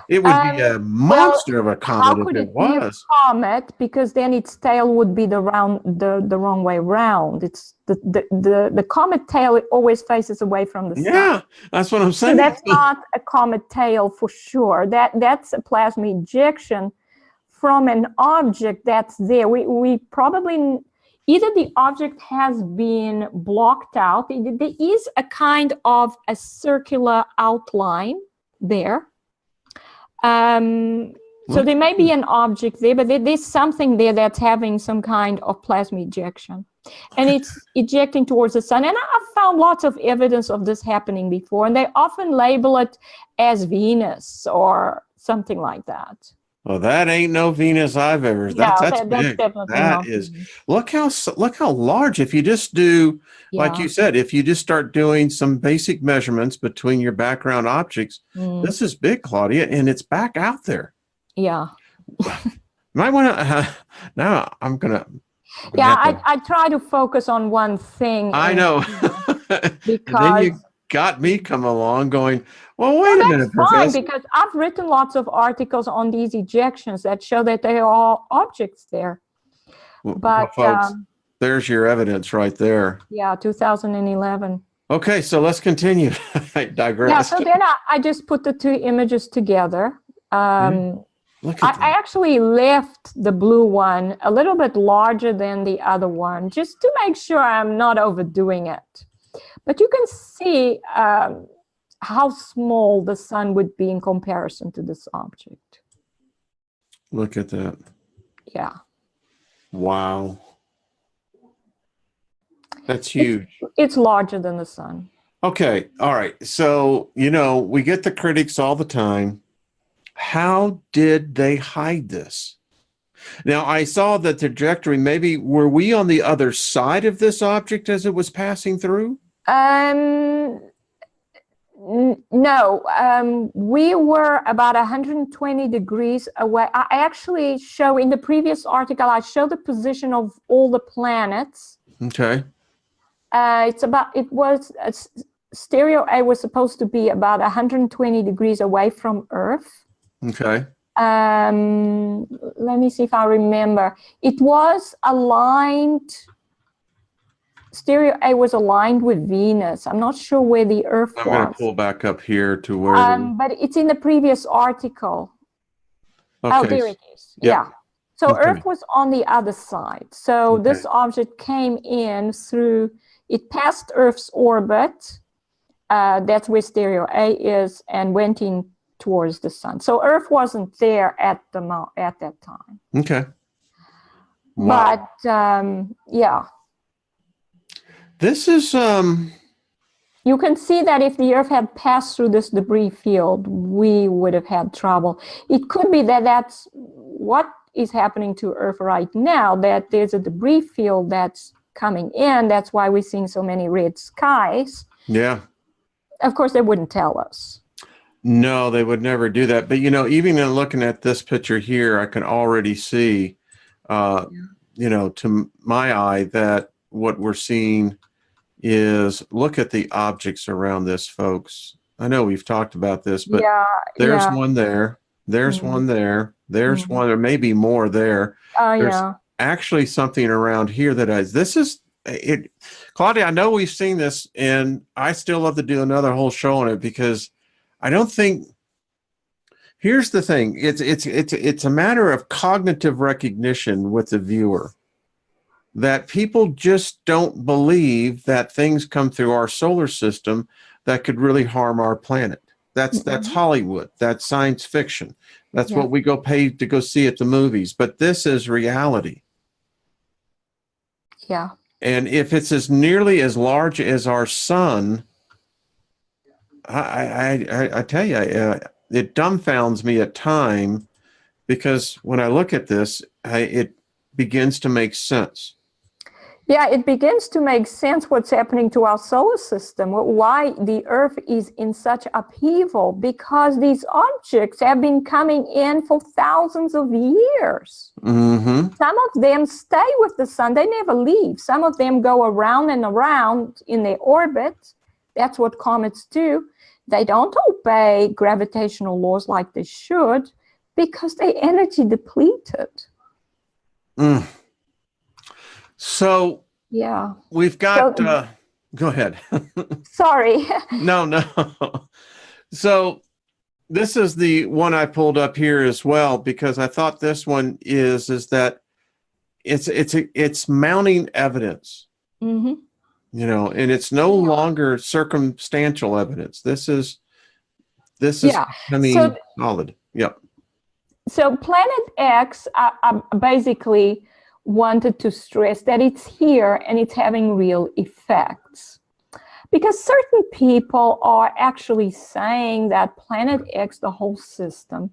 It would be a monster of a How comet could if it it be a was. comet? Because then its tail would be the wrong way round. It's the comet tail, it always faces away from the sun. Yeah, that's what I'm So saying. that's not a comet tail for sure. That's a plasma ejection from an object that's there. We probably, either the object has been blocked out. There is a kind of a circular outline there. So there may be an object there, but there's something there that's having some kind of plasma ejection. And it's ejecting towards the sun. And I've found lots of evidence of this happening before. And they often label it as Venus or something like that. Well, that ain't no Venus I've ever. That's big. Definitely That not is. Venus. Look how large. If you just do, like Yeah. you said, if you just start doing some basic measurements between your background objects, this is big, Claudia, and it's back out there. Yeah. Might want to. Now I'm gonna. Yeah, I try to focus on one thing. I know. Because then you got me come along going, well, wait a minute, fine, Professor. because I've written lots of articles on these ejections that show that there are objects there. But folks, there's your evidence right there. Yeah, 2011. Okay, so let's continue. I digress. Yeah, so then I just put the two images together. Look at I actually left the blue one a little bit larger than the other one, just to make sure I'm not overdoing it. But you can see how small the sun would be in comparison to this object. Look at that. Yeah. Wow. That's huge. It's larger than the sun. Okay. All right. So, we get the critics all the time. How did they hide this? Now, I saw the trajectory. Maybe were we on the other side of this object as it was passing through? No, we were about 120 degrees away. I actually show in the previous article, I show the position of all the planets. Okay. Stereo A was supposed to be about 120 degrees away from Earth. Okay. Let me see if I remember. It was aligned. Stereo A was aligned with Venus. I'm not sure where the Earth was. I'm going to pull back up here to where. But it's in the previous article. Okay. Oh, there it is. Yeah. So Okay. Earth was on the other side. So this object came in through. It passed Earth's orbit. That's where Stereo A is, and went in towards the sun. So Earth wasn't there at that time. Okay. Wow. But yeah. This is You can see that if the Earth had passed through this debris field, we would have had trouble. It could be that that's what is happening to Earth right now, that there's a debris field that's coming in. That's why we're seeing so many red skies. Yeah. Of course, they wouldn't tell us. No, they would never do that. But, even in looking at this picture here, I can already see, to my eye, that what we're seeing is, look at the objects around this, folks. I know we've talked about this, but there's one there. There's one there. There's one. There may be more there. There's actually something around here that this is it. Claudia, I know we've seen this, and I still love to do another whole show on it because I don't think. Here's the thing. It's a matter of cognitive recognition with the viewer. That people just don't believe that things come through our solar system that could really harm our planet. That's Hollywood. That's science fiction. That's Yeah. what we go pay to go see at the movies. But this is reality. Yeah. And if it's as nearly as large as our sun, I tell you, it dumbfounds me at time, because when I look at this, it begins to make sense. Yeah, it begins to make sense what's happening to our solar system, why the Earth is in such upheaval, because these objects have been coming in for thousands of years. Mm-hmm. Some of them stay with the sun, they never leave. Some of them go around and around in their orbit. That's what comets do. They don't obey gravitational laws like they should because they're energy depleted. Mm. So Yeah. we've got, go ahead. Sorry. No. So this is the one I pulled up here as well, because I thought this one is that it's mounting evidence, Mm-hmm. you know, and it's no longer circumstantial evidence. This is Yeah. becoming solid. Yep. So Planet X, I basically wanted to stress that it's here and it's having real effects. Because certain people are actually saying that Planet X, the whole system,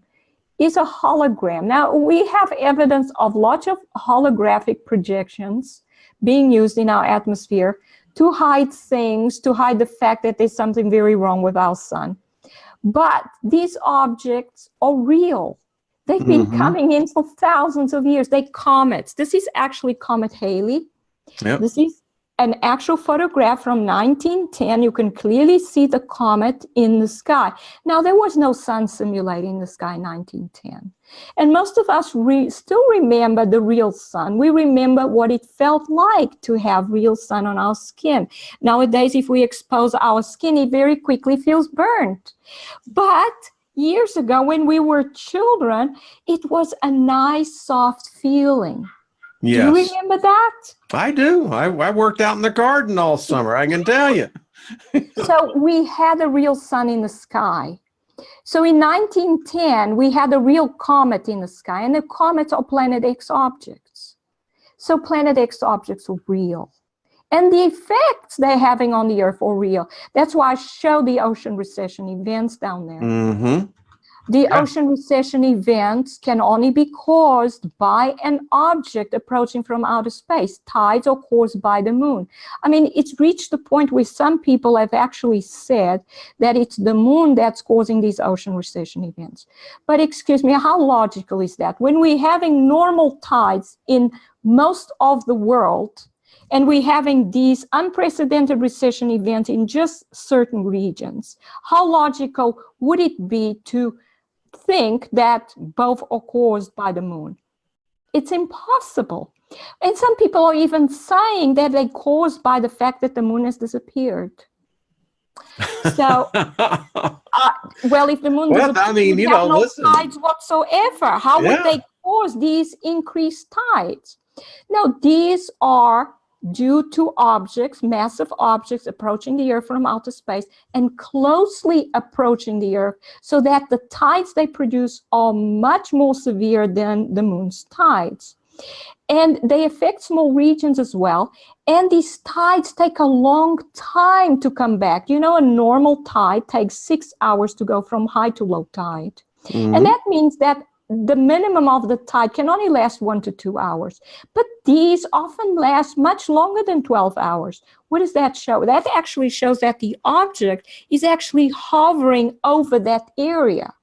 is a hologram. Now, we have evidence of lots of holographic projections being used in our atmosphere to hide things, to hide the fact that there's something very wrong with our sun. But these objects are real. They've been coming in for thousands of years. They're comets. This is actually Comet Halley. Yep. This is an actual photograph from 1910. You can clearly see the comet in the sky. Now, there was no sun simulated in the sky in 1910. And most of us still remember the real sun. We remember what it felt like to have real sun on our skin. Nowadays, if we expose our skin, it very quickly feels burnt. But years ago, when we were children, it was a nice, soft feeling. Yes. Do you remember that? I do. I worked out in the garden all summer, I can tell you. So we had a real sun in the sky. So in 1910, we had a real comet in the sky, and the comets are Planet X objects. So Planet X objects are real. And the effects they're having on the Earth are real. That's why I show the ocean recession events down there. Mm-hmm. The ocean recession events can only be caused by an object approaching from outer space. Tides are caused by the moon. I mean, it's reached the point where some people have actually said that it's the moon that's causing these ocean recession events. But excuse me, how logical is that? When we're having normal tides in most of the world, and we're having these unprecedented recession events in just certain regions, how logical would it be to think that both are caused by the moon? It's impossible. And some people are even saying that they're caused by the fact that the moon has disappeared. So, well, if the moon disappeared, you have no listen. tides whatsoever. How would they cause these increased tides? No, these are due to objects, massive objects approaching the Earth from outer space and closely approaching the Earth, so that the tides they produce are much more severe than the moon's tides. And they affect small regions as well. And these tides take a long time to come back. You know, a normal tide takes 6 hours to go from high to low tide. Mm-hmm. And that means that the minimum of the tide can only last 1 to 2 hours. But these often last much longer than 12 hours. What does that show? That actually shows that the object is actually hovering over that area.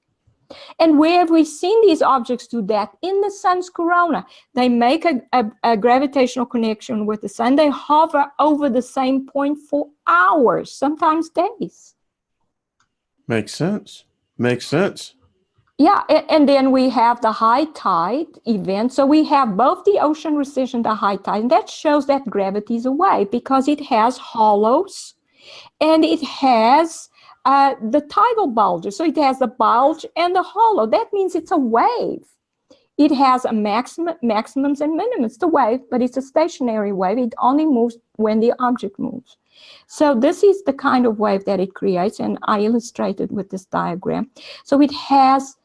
And where have we seen these objects do that? In the sun's corona. They make a gravitational connection with the sun. They hover over the same point for hours, sometimes days. Makes sense. Makes sense. Yeah, and then we have the high tide event. So we have both the ocean recession, the high tide, and that shows that gravity is away because it has hollows and it has the tidal bulges. So it has the bulge and the hollow. That means it's a wave. It has a maximums and minimums. It's a wave, but it's a stationary wave. It only moves when the object moves. So this is the kind of wave that it creates, and I illustrated with this diagram. So it has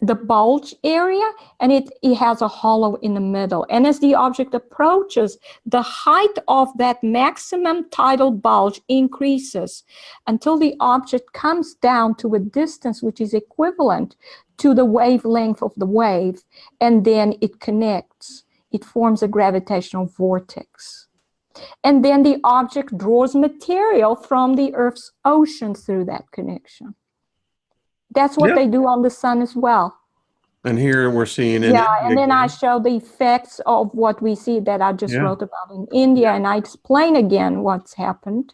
the bulge area, and it has a hollow in the middle. And as the object approaches, the height of that maximum tidal bulge increases until the object comes down to a distance which is equivalent to the wavelength of the wave, and then it connects. It forms a gravitational vortex. And then the object draws material from the Earth's ocean through that connection. That's what they do on the sun as well. And here we're seeing and then I show the effects of what we see that I just wrote about in India, and I explain again what's happened.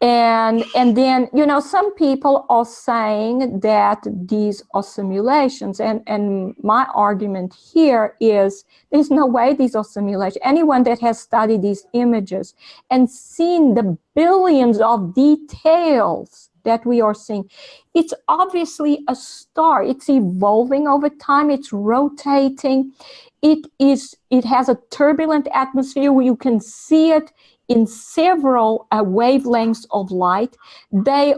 And then, you know, some people are saying that these are simulations, and my argument here is there's no way these are simulations. Anyone that has studied these images and seen the billions of details that we are seeing, it's obviously a star. It's evolving over time. It's rotating. It has a turbulent atmosphere where you can see it in several wavelengths of light. They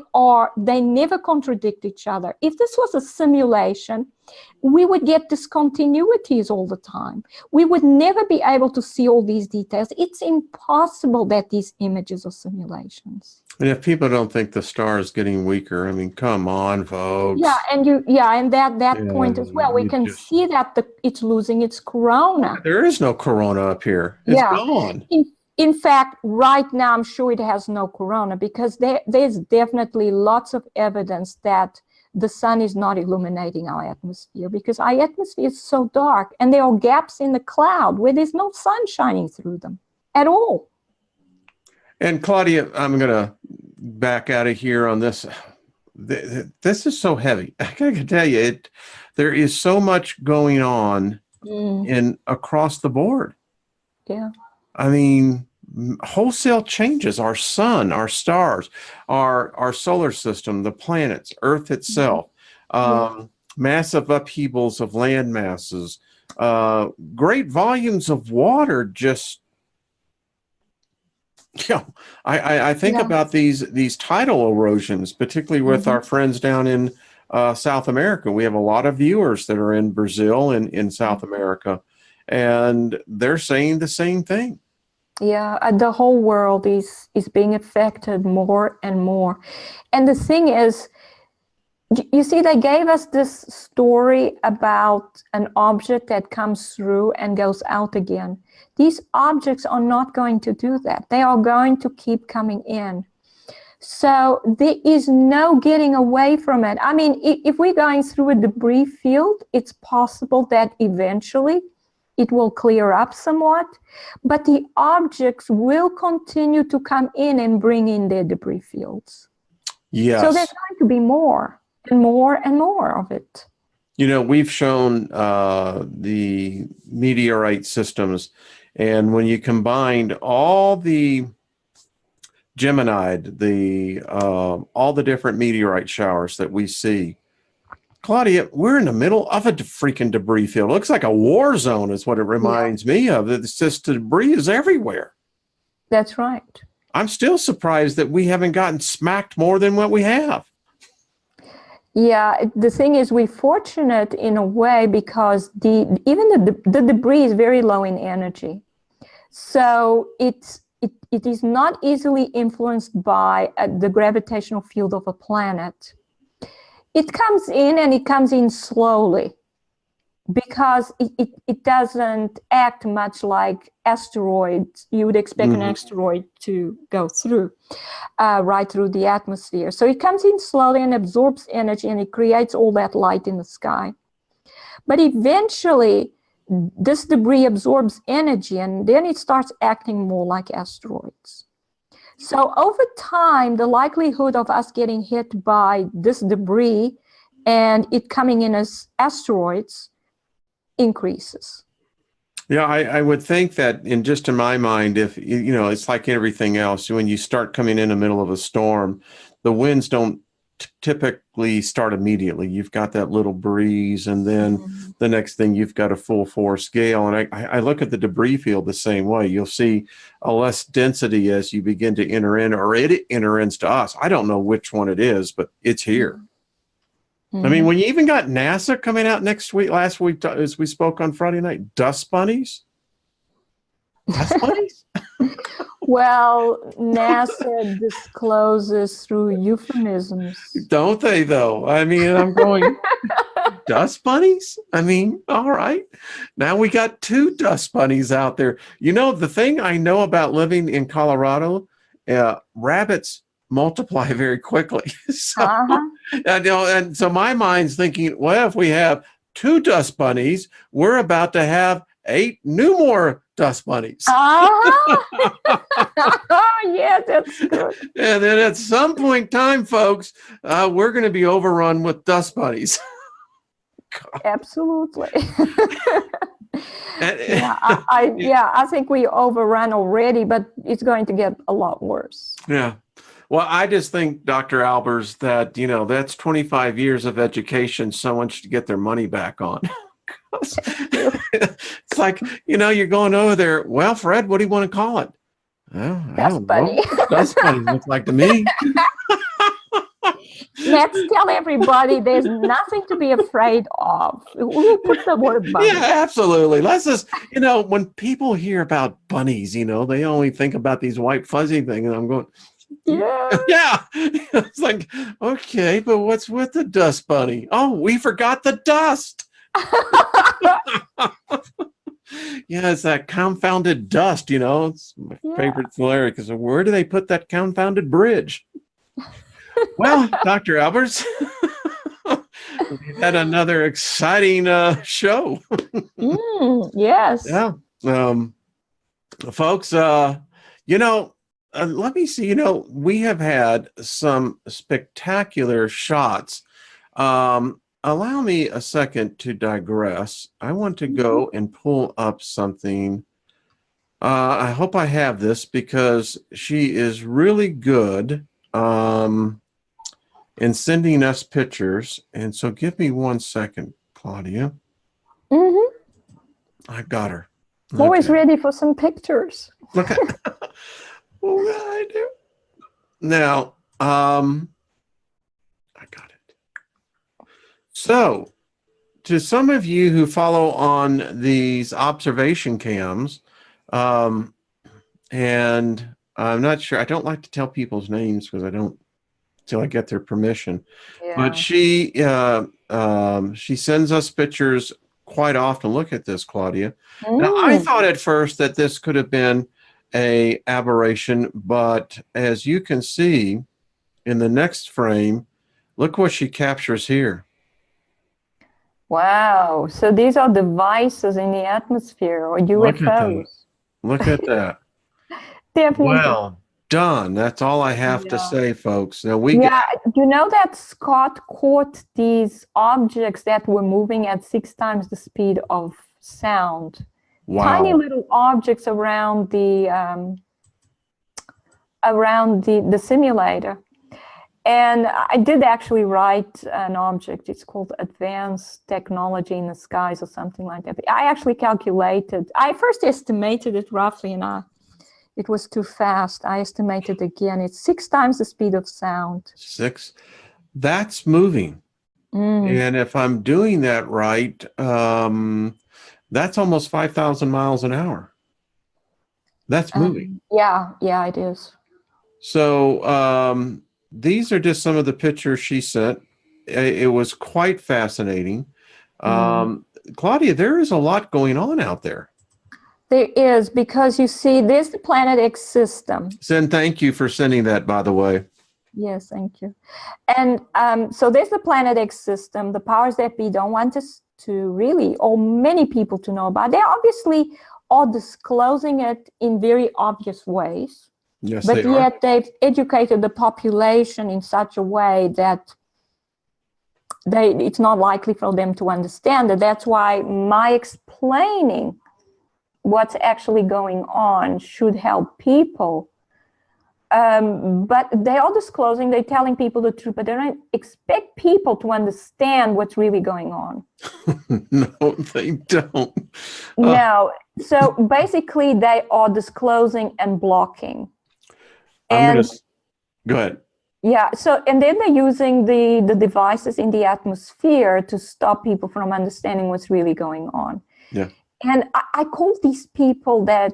never contradict each other. If this was a simulation, we would get discontinuities all the time. We would never be able to see all these details. It's impossible that these images are simulations. And if people don't think the star is getting weaker, I mean, come on, folks. Yeah, and that point as well. We can see that it's losing its corona. There is no corona up here. It's gone. In fact, right now, I'm sure it has no corona, because there's definitely lots of evidence that the sun is not illuminating our atmosphere, because our atmosphere is so dark, and there are gaps in the cloud where there's no sun shining through them at all. And Claudia, I'm going to back out of here on this. This is so heavy. I can tell you, there is so much going on across the board. Yeah. I mean, wholesale changes, our sun, our stars, our solar system, the planets, Earth itself, massive upheavals of land masses, great volumes of water. Just, I think about these tidal erosions, particularly with our friends down in South America. We have a lot of viewers that are in Brazil and in South America, and they're saying the same thing. Yeah, the whole world is being affected more and more. And the thing is, you see, they gave us this story about an object that comes through and goes out again. These objects are not going to do that. They are going to keep coming in. So there is no getting away from it. I mean, if we're going through a debris field, it's possible that eventually it will clear up somewhat, but the objects will continue to come in and bring in their debris fields. Yes. So there's going to be more and more and more of it. You know, we've shown the meteorite systems, and when you combined all the Gemini, all the different meteorite showers that we see, Claudia, we're in the middle of a freaking debris field. It looks like a war zone is what it reminds me of. It's just debris is everywhere. That's right. I'm still surprised that we haven't gotten smacked more than what we have. Yeah, the thing is, we're fortunate in a way because even the debris is very low in energy. So it is not easily influenced by the gravitational field of a planet. It comes in, and it comes in slowly, because it doesn't act much like asteroids. You would expect an asteroid to go through, right through the atmosphere. So it comes in slowly and absorbs energy, and it creates all that light in the sky. But eventually, this debris absorbs energy, and then it starts acting more like asteroids. So over time, the likelihood of us getting hit by this debris and it coming in as asteroids increases. Yeah, I would think that in my mind, if, you know, it's like everything else. When you start coming in the middle of a storm, the winds don't typically start immediately. You've got that little breeze, and then the next thing you've got a full force gale. And I look at the debris field the same way. You'll see a less density as you begin to enter in, or it enters to us. I don't know which one it is, but it's here. I mean, when you even got NASA coming out last week, as we spoke on Friday night, dust bunnies. Dust bunnies? Well, NASA discloses through euphemisms. Don't they, though? I mean, I'm going, dust bunnies? I mean, all right. Now we got 2 dust bunnies out there. You know, the thing I know about living in Colorado, rabbits multiply very quickly. So, and so my mind's thinking, well, if we have 2 dust bunnies, we're about to have 8 more dust bunnies. Yeah, that's good. And then at some point in time, folks, we're going to be overrun with dust bunnies. Absolutely. I think we overrun already, but it's going to get a lot worse. Yeah. Well, I just think, Dr. Albers, that, that's 25 years of education someone should get their money back on. It's like, you're going over there. Well, Fred, what do you want to call it? Well, I don't know. Dust bunny looks like to me. Let's tell everybody there's nothing to be afraid of. We'll put the word bunny. Yeah, absolutely. Let's just, when people hear about bunnies, they only think about these white fuzzy things. And I'm going, yeah. It's like, okay, but what's with the dust bunny? Oh, we forgot the dust. Yeah, it's that confounded dust, It's my favorite hilarious because where do they put that confounded bridge? Well, Dr. Albers, we've had another exciting show. Yes. Yeah. Folks, let me see, we have had some spectacular shots. Allow me a second to digress. I want to go and pull up something. I hope I have this because she is really good in sending us pictures. And so give me 1 second, Claudia. I got her. Okay. Always ready for some pictures. Okay. What I do? Now, I got it. So, to some of you who follow on these observation cams, and I'm not sure, I don't like to tell people's names because I don't till I get their permission. Yeah. But she sends us pictures quite often. Look at this, Claudia. Now, I thought at first that this could have been a aberration, but as you can see in the next frame, look what she captures here. Wow. So these are devices in the atmosphere or UFOs. Look at that. Definitely. Well done. That's all I have to say, folks. Now you know that Scott caught these objects that were moving at 6 times the speed of sound. Wow. Tiny little objects around the simulator. And I did actually write an object. It's called Advanced Technology in the Skies or something like that. I actually calculated. I first estimated it roughly, and it was too fast. I estimated again. It's 6 times the speed of sound. 6. That's moving. And if I'm doing that right, that's almost 5,000 miles an hour. That's moving. Yeah, it is. So these are just some of the pictures she sent. It was quite fascinating. Claudia, there is a lot going on out there. There is, because you see, there's the Planet X system. Thank you for sending that, by the way. Yes, thank you. And so there's the Planet X system, the powers that be don't want us to really, or many people to know about. They obviously are disclosing it in very obvious ways. Yes, but yet they've educated the population in such a way that it's not likely for them to understand it. That's why my explaining what's actually going on should help people But they are disclosing, they're telling people the truth, but they don't expect people to understand what's really going on. No, they don't. No. So basically, they are disclosing and blocking. Go ahead. Yeah. So, and then they're using the devices in the atmosphere to stop people from understanding what's really going on. Yeah. And I call these people that,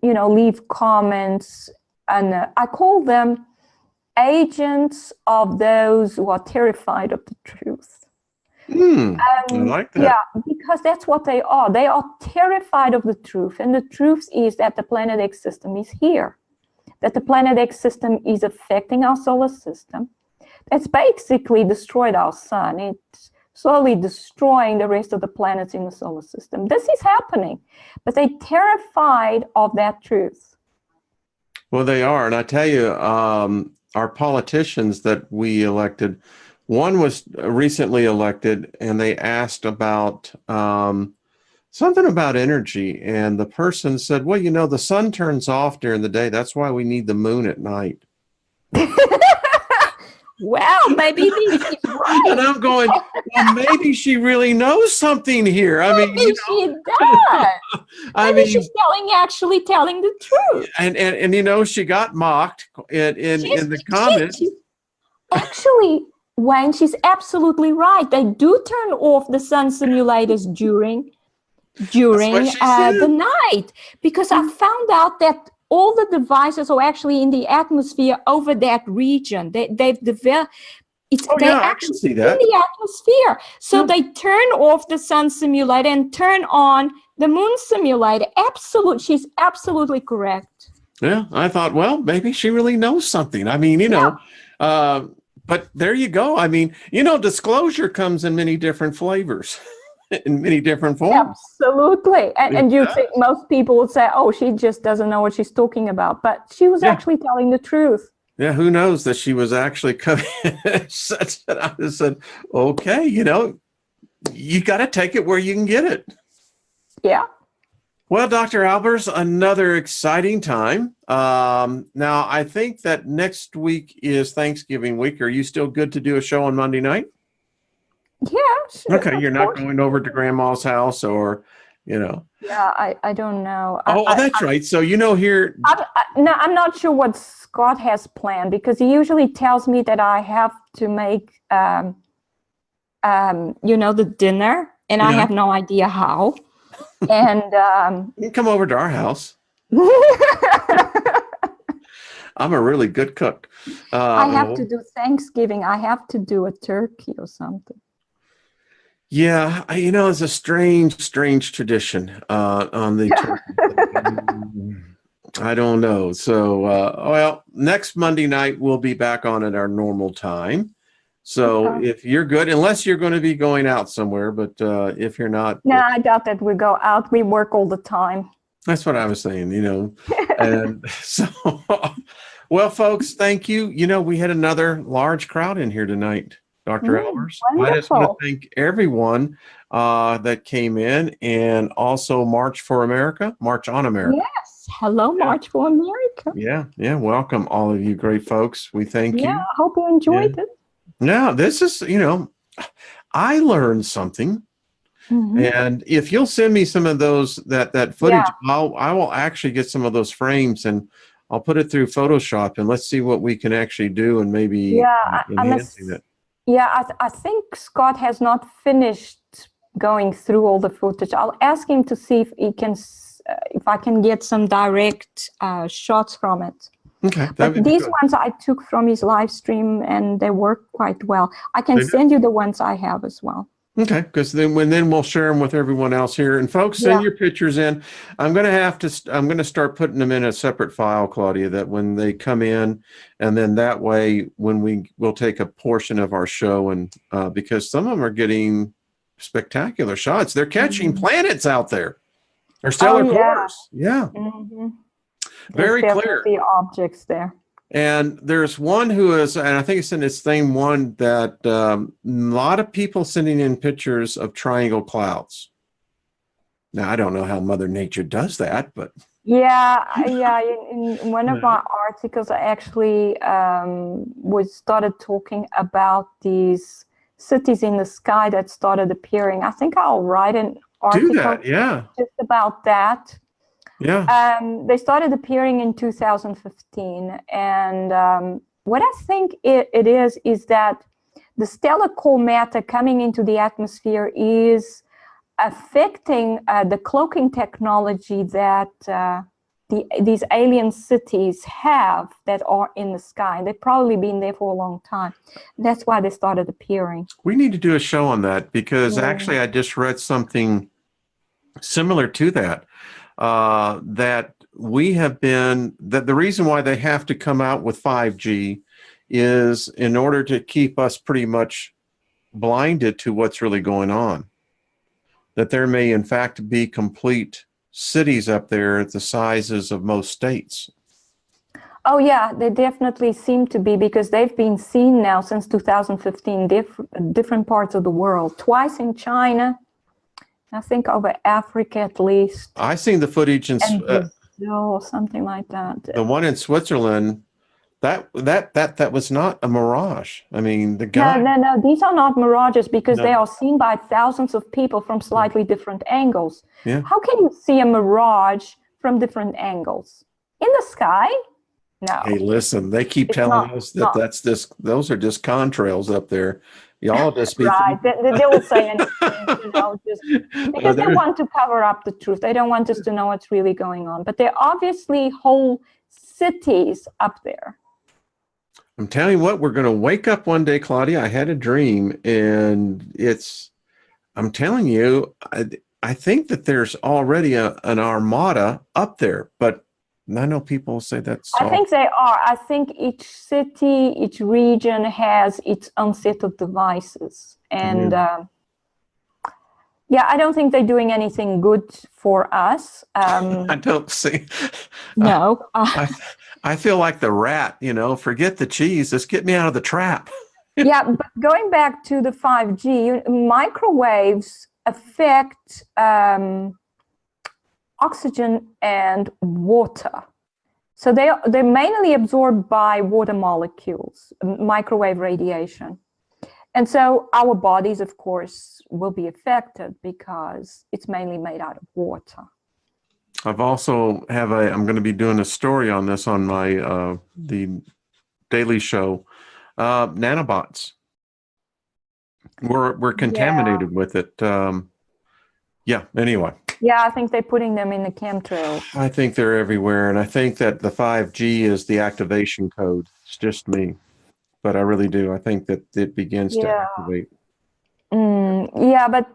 leave comments, and I call them agents of those who are terrified of the truth. I like that. Yeah, because that's what they are. They are terrified of the truth. And the truth is that the Planet X system is here, that the Planet X system is affecting our solar system. That's basically destroyed our sun. It's slowly destroying the rest of the planets in the solar system. This is happening, but they're terrified of that truth. Well, they are. And I tell you, our politicians that we elected, one was recently elected, and they asked about something about energy. And the person said, well, the sun turns off during the day. That's why we need the moon at night. Well, maybe she's right. And I'm going, well, maybe she really knows something here. I mean, maybe she does. Maybe she's actually telling the truth. And she got mocked in the comments. Actually, Wayne, she's absolutely right. They do turn off the sun simulators during the night, because I found out that all the devices are actually in the atmosphere over that region. They've developed. I can see that. In the atmosphere. So they turn off the sun simulator and turn on the moon simulator. She's absolutely correct. Yeah, I thought, well, maybe she really knows something. I mean, but there you go. I mean, disclosure comes in many different flavors. In many different forms. Absolutely. And you think most people would say, oh, she just doesn't know what she's talking about. But she was actually telling the truth. Yeah, who knows that she was actually coming. I just said, okay, you got to take it where you can get it. Yeah. Well, Dr. Albers, another exciting time. Now, I think that next week is Thanksgiving week. Are you still good to do a show on Monday night? Yeah, sure. Okay, you're not going over to Grandma's house or, Yeah, I don't know. That's right. So, here. I'm not sure what Scott has planned, because he usually tells me that I have to make, the dinner, and I have no idea how. And you can come over to our house. I'm a really good cook. I have to do Thanksgiving. I have to do a turkey or something. Yeah, it's a strange tradition on the turkey. I don't know. So, next Monday night we'll be back on at our normal time. So if you're good, unless you're going to be going out somewhere, but if you're not. No, I doubt that we go out. We work all the time. That's what I was saying, And so, well, folks, thank you. We had another large crowd in here tonight. Dr. Albers. Wonderful. I just want to thank everyone that came in, and also March on America. Yes. Hello, March for America. Yeah. Welcome, all of you great folks. We thank you. Yeah, I hope you enjoyed it. Yeah, this is, I learned something. Mm-hmm. And if you'll send me some of those, that footage, I will actually get some of those frames, and I'll put it through Photoshop, and let's see what we can actually do, and maybe enhancing it. Yeah, I think Scott has not finished going through all the footage. I'll ask him to see if I can get some direct shots from it. Okay. But these ones I took from his live stream, and they work quite well. I can send you the ones I have as well. Okay, because then we'll share them with everyone else here. And folks, send your pictures in. I'm going to start putting them in a separate file, Claudia, that when they come in, and then that way when we'll take a portion of our show, and because some of them are getting spectacular shots. They're catching planets out there. Or stellar cores. Yeah. Mm-hmm. Very clear. The objects there. And there's one who is, and I think it's in the same one, that a lot of people sending in pictures of triangle clouds. Now, I don't know how Mother Nature does that, but Yeah. In one of No. my articles, I actually was started talking about these cities in the sky that started appearing. I think I'll write an Do article that. Yeah. just about that. Yeah. They started appearing in 2015, and what I think it is that the stellar core matter coming into the atmosphere is affecting the cloaking technology that these alien cities have that are in the sky. They've probably been there for a long time. That's why they started appearing. We need to do a show on that because Yeah. actually I just read something similar to that. That we have been, that the reason why they have to come out with 5G is in order to keep us pretty much blinded to what's really going on. That there may in fact be complete cities up there the sizes of most states. Oh yeah, they definitely seem to be, because they've been seen now since 2015, different parts of the world, twice in China, I think over Africa at least, I seen the footage in and Brazil or something like that. the one in Switzerland. That was not a mirage. I mean, the guy. No, these are not mirages, because they No. are seen by thousands of people from slightly different angles. Yeah. How can you see a mirage from different angles? In the sky? No. Hey, listen, they keep It's telling not- us that those are just contrails up there. Y'all just be Right. They will say anything, just because they want to cover up the truth. They don't want us to know what's really going on. But there are obviously whole cities up there. I'm telling you what, we're going to wake up one day, Claudia. I had a dream, and I'm telling you, I think that there's already an armada up there, but I know people say that's. I think they are. I think each city, each region has its own set of devices. And I don't think they're doing anything good for us. I don't see. No. I feel like the rat, forget the cheese. Just get me out of the trap. Yeah, but going back to the 5G, microwaves affect oxygen and water. So they're mainly absorbed by water molecules, microwave radiation. And so our bodies, of course, will be affected because it's mainly made out of water. I've also I'm going to be doing a story on this on my the Daily Show. Nanobots. We're contaminated with it. Anyway. Yeah, I think they're putting them in the chemtrails. I think they're everywhere, and I think that the 5G is the activation code. It's just me, but I really do. I think that it begins to activate. But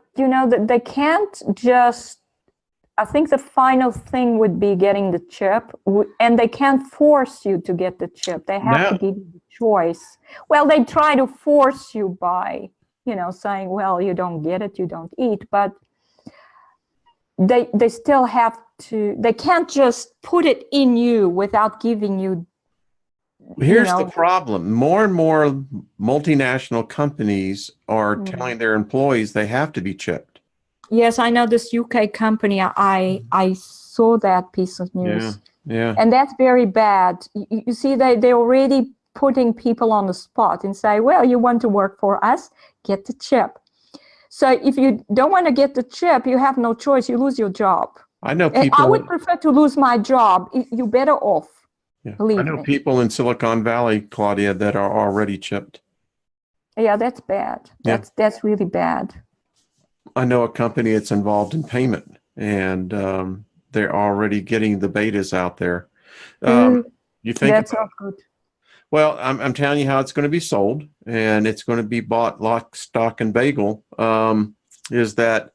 they can't just. I think the final thing would be getting the chip, and they can't force you to get the chip. They have to give you the choice. Well, they try to force you by, saying, well, you don't get it, you don't eat, but they still have to, they can't just put it in you without giving you. Here's the problem. More and more multinational companies are telling their employees they have to be chipped. Yes, I know this UK company. I saw that piece of news. Yeah. And that's very bad. You see, they're already putting people on the spot and say, well, you want to work for us, get the chip. So if you don't want to get the chip, you have no choice. You lose your job. I know people. I would prefer to lose my job. You're better off. Yeah. Believe I know me. people in Silicon Valley, Claudia, that are already chipped. Yeah, that's bad. That's really bad. I know a company that's involved in payment, and they're already getting the betas out there. You think that's not good. Well, I'm telling you how it's going to be sold, and it's going to be bought lock, stock, and bagel. Is that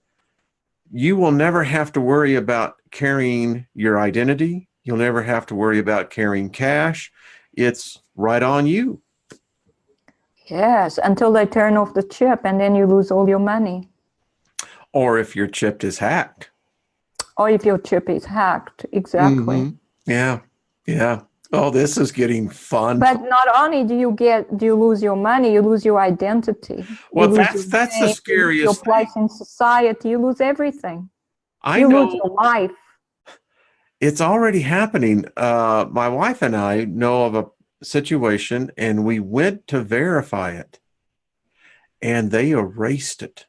you will never have to worry about carrying your identity. You'll never have to worry about carrying cash. It's right on you. Yes, until they turn off the chip, and then you lose all your money. Or if your chip is hacked. Or if your chip is hacked, exactly. Mm-hmm. Yeah. Oh, this is getting fun. But not only do you lose your money, you lose your identity. Well, that's the scariest your place in society. You lose everything. You lose your life. It's already happening. My wife and I know of a situation, and we went to verify it, and they erased it.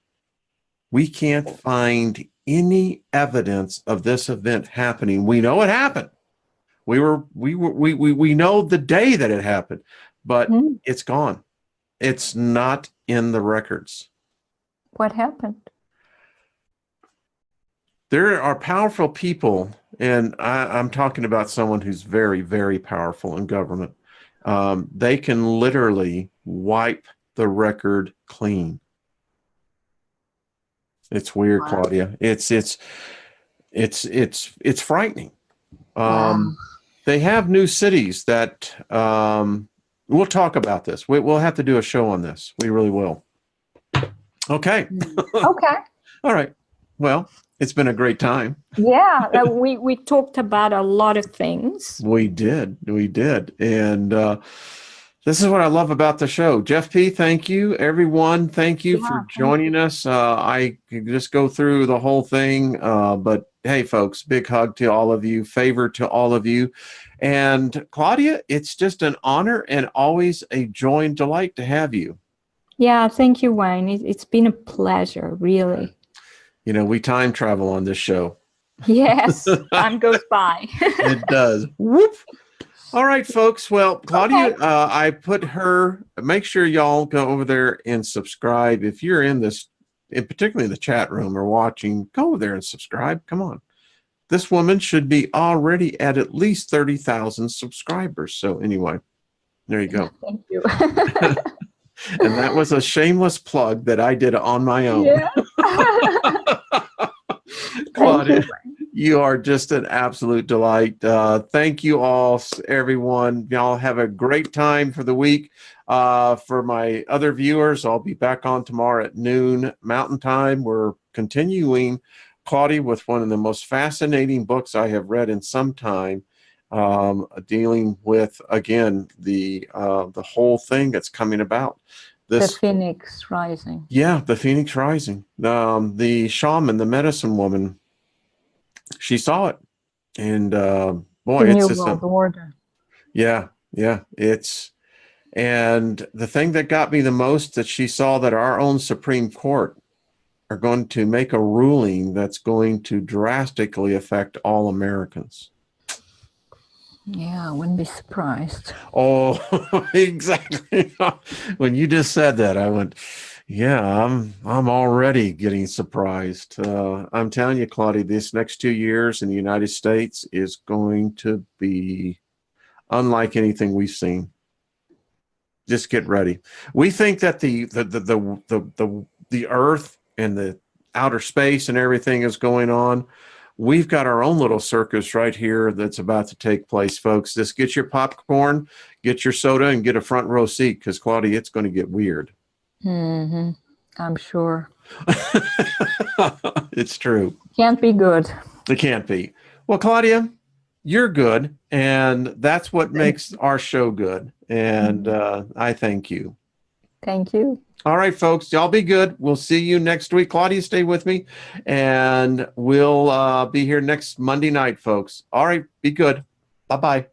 We can't find any evidence of this event happening. We know it happened. We know the day that it happened, but Hmm. it's gone. It's not in the records. What happened? There are powerful people, and I'm talking about someone who's very, very powerful in government. They can literally wipe the record clean. It's weird, Wow. Claudia. It's frightening. Wow. They have new cities that we'll talk about this. We'll have to do a show on this. We really will. Okay. Okay. All right. Well, it's been a great time. Yeah, we talked about a lot of things. We did. We did. And this is what I love about the show. Jeff P., thank you. Everyone, thank you for Yeah, thank joining us. I could just go through the whole thing. But hey, folks, big hug to all of you, favor to all of you. And Claudia, it's just an honor and always a joy and delight to have you. Yeah, thank you, Wayne. It's been a pleasure, really. You know, we time travel on this show. Yes, time goes by. It does. Whoop. All right, folks. Well, Claudia, Okay. I put her, make sure y'all go over there and subscribe. If you're in this, in particularly in the chat room or watching, go over there and subscribe. Come on. This woman should be already at least 30,000 subscribers. So anyway, there you go. Thank you. And that was a shameless plug that I did on my own. Yeah. Claudia, you are just an absolute delight. Thank you all, everyone. Y'all have a great time for the week. For my other viewers, I'll be back on tomorrow at noon Mountain Time. We're continuing, Claudia, with one of the most fascinating books I have read in some time, dealing with, again, the whole thing that's coming about. The Phoenix Rising. Yeah, the Phoenix Rising. The shaman, the medicine woman, she saw it, and boy, The it's New just World Order. yeah, it's, and the thing that got me the most, that she saw that our own Supreme Court are going to make a ruling that's going to drastically affect all Americans. Yeah, I wouldn't be surprised. Oh, exactly. When you just said that, I went, yeah, I'm already getting surprised. I'm telling you, Claudia, this next 2 years in the United States is going to be unlike anything we've seen. Just get ready. We think that the Earth and the outer space and everything is going on. We've got our own little circus right here that's about to take place, folks. Just get your popcorn, get your soda, and get a front row seat, because, Claudia, it's going to get weird. Mm-hmm. I'm sure. It's true. Can't be good. It can't be. Well, Claudia, you're good, and that's what makes our show good. And I thank you. Thank you. All right, folks, y'all be good. We'll see you next week. Claudia, stay with me, and we'll be here next Monday night, folks. All right, be good. Bye-bye.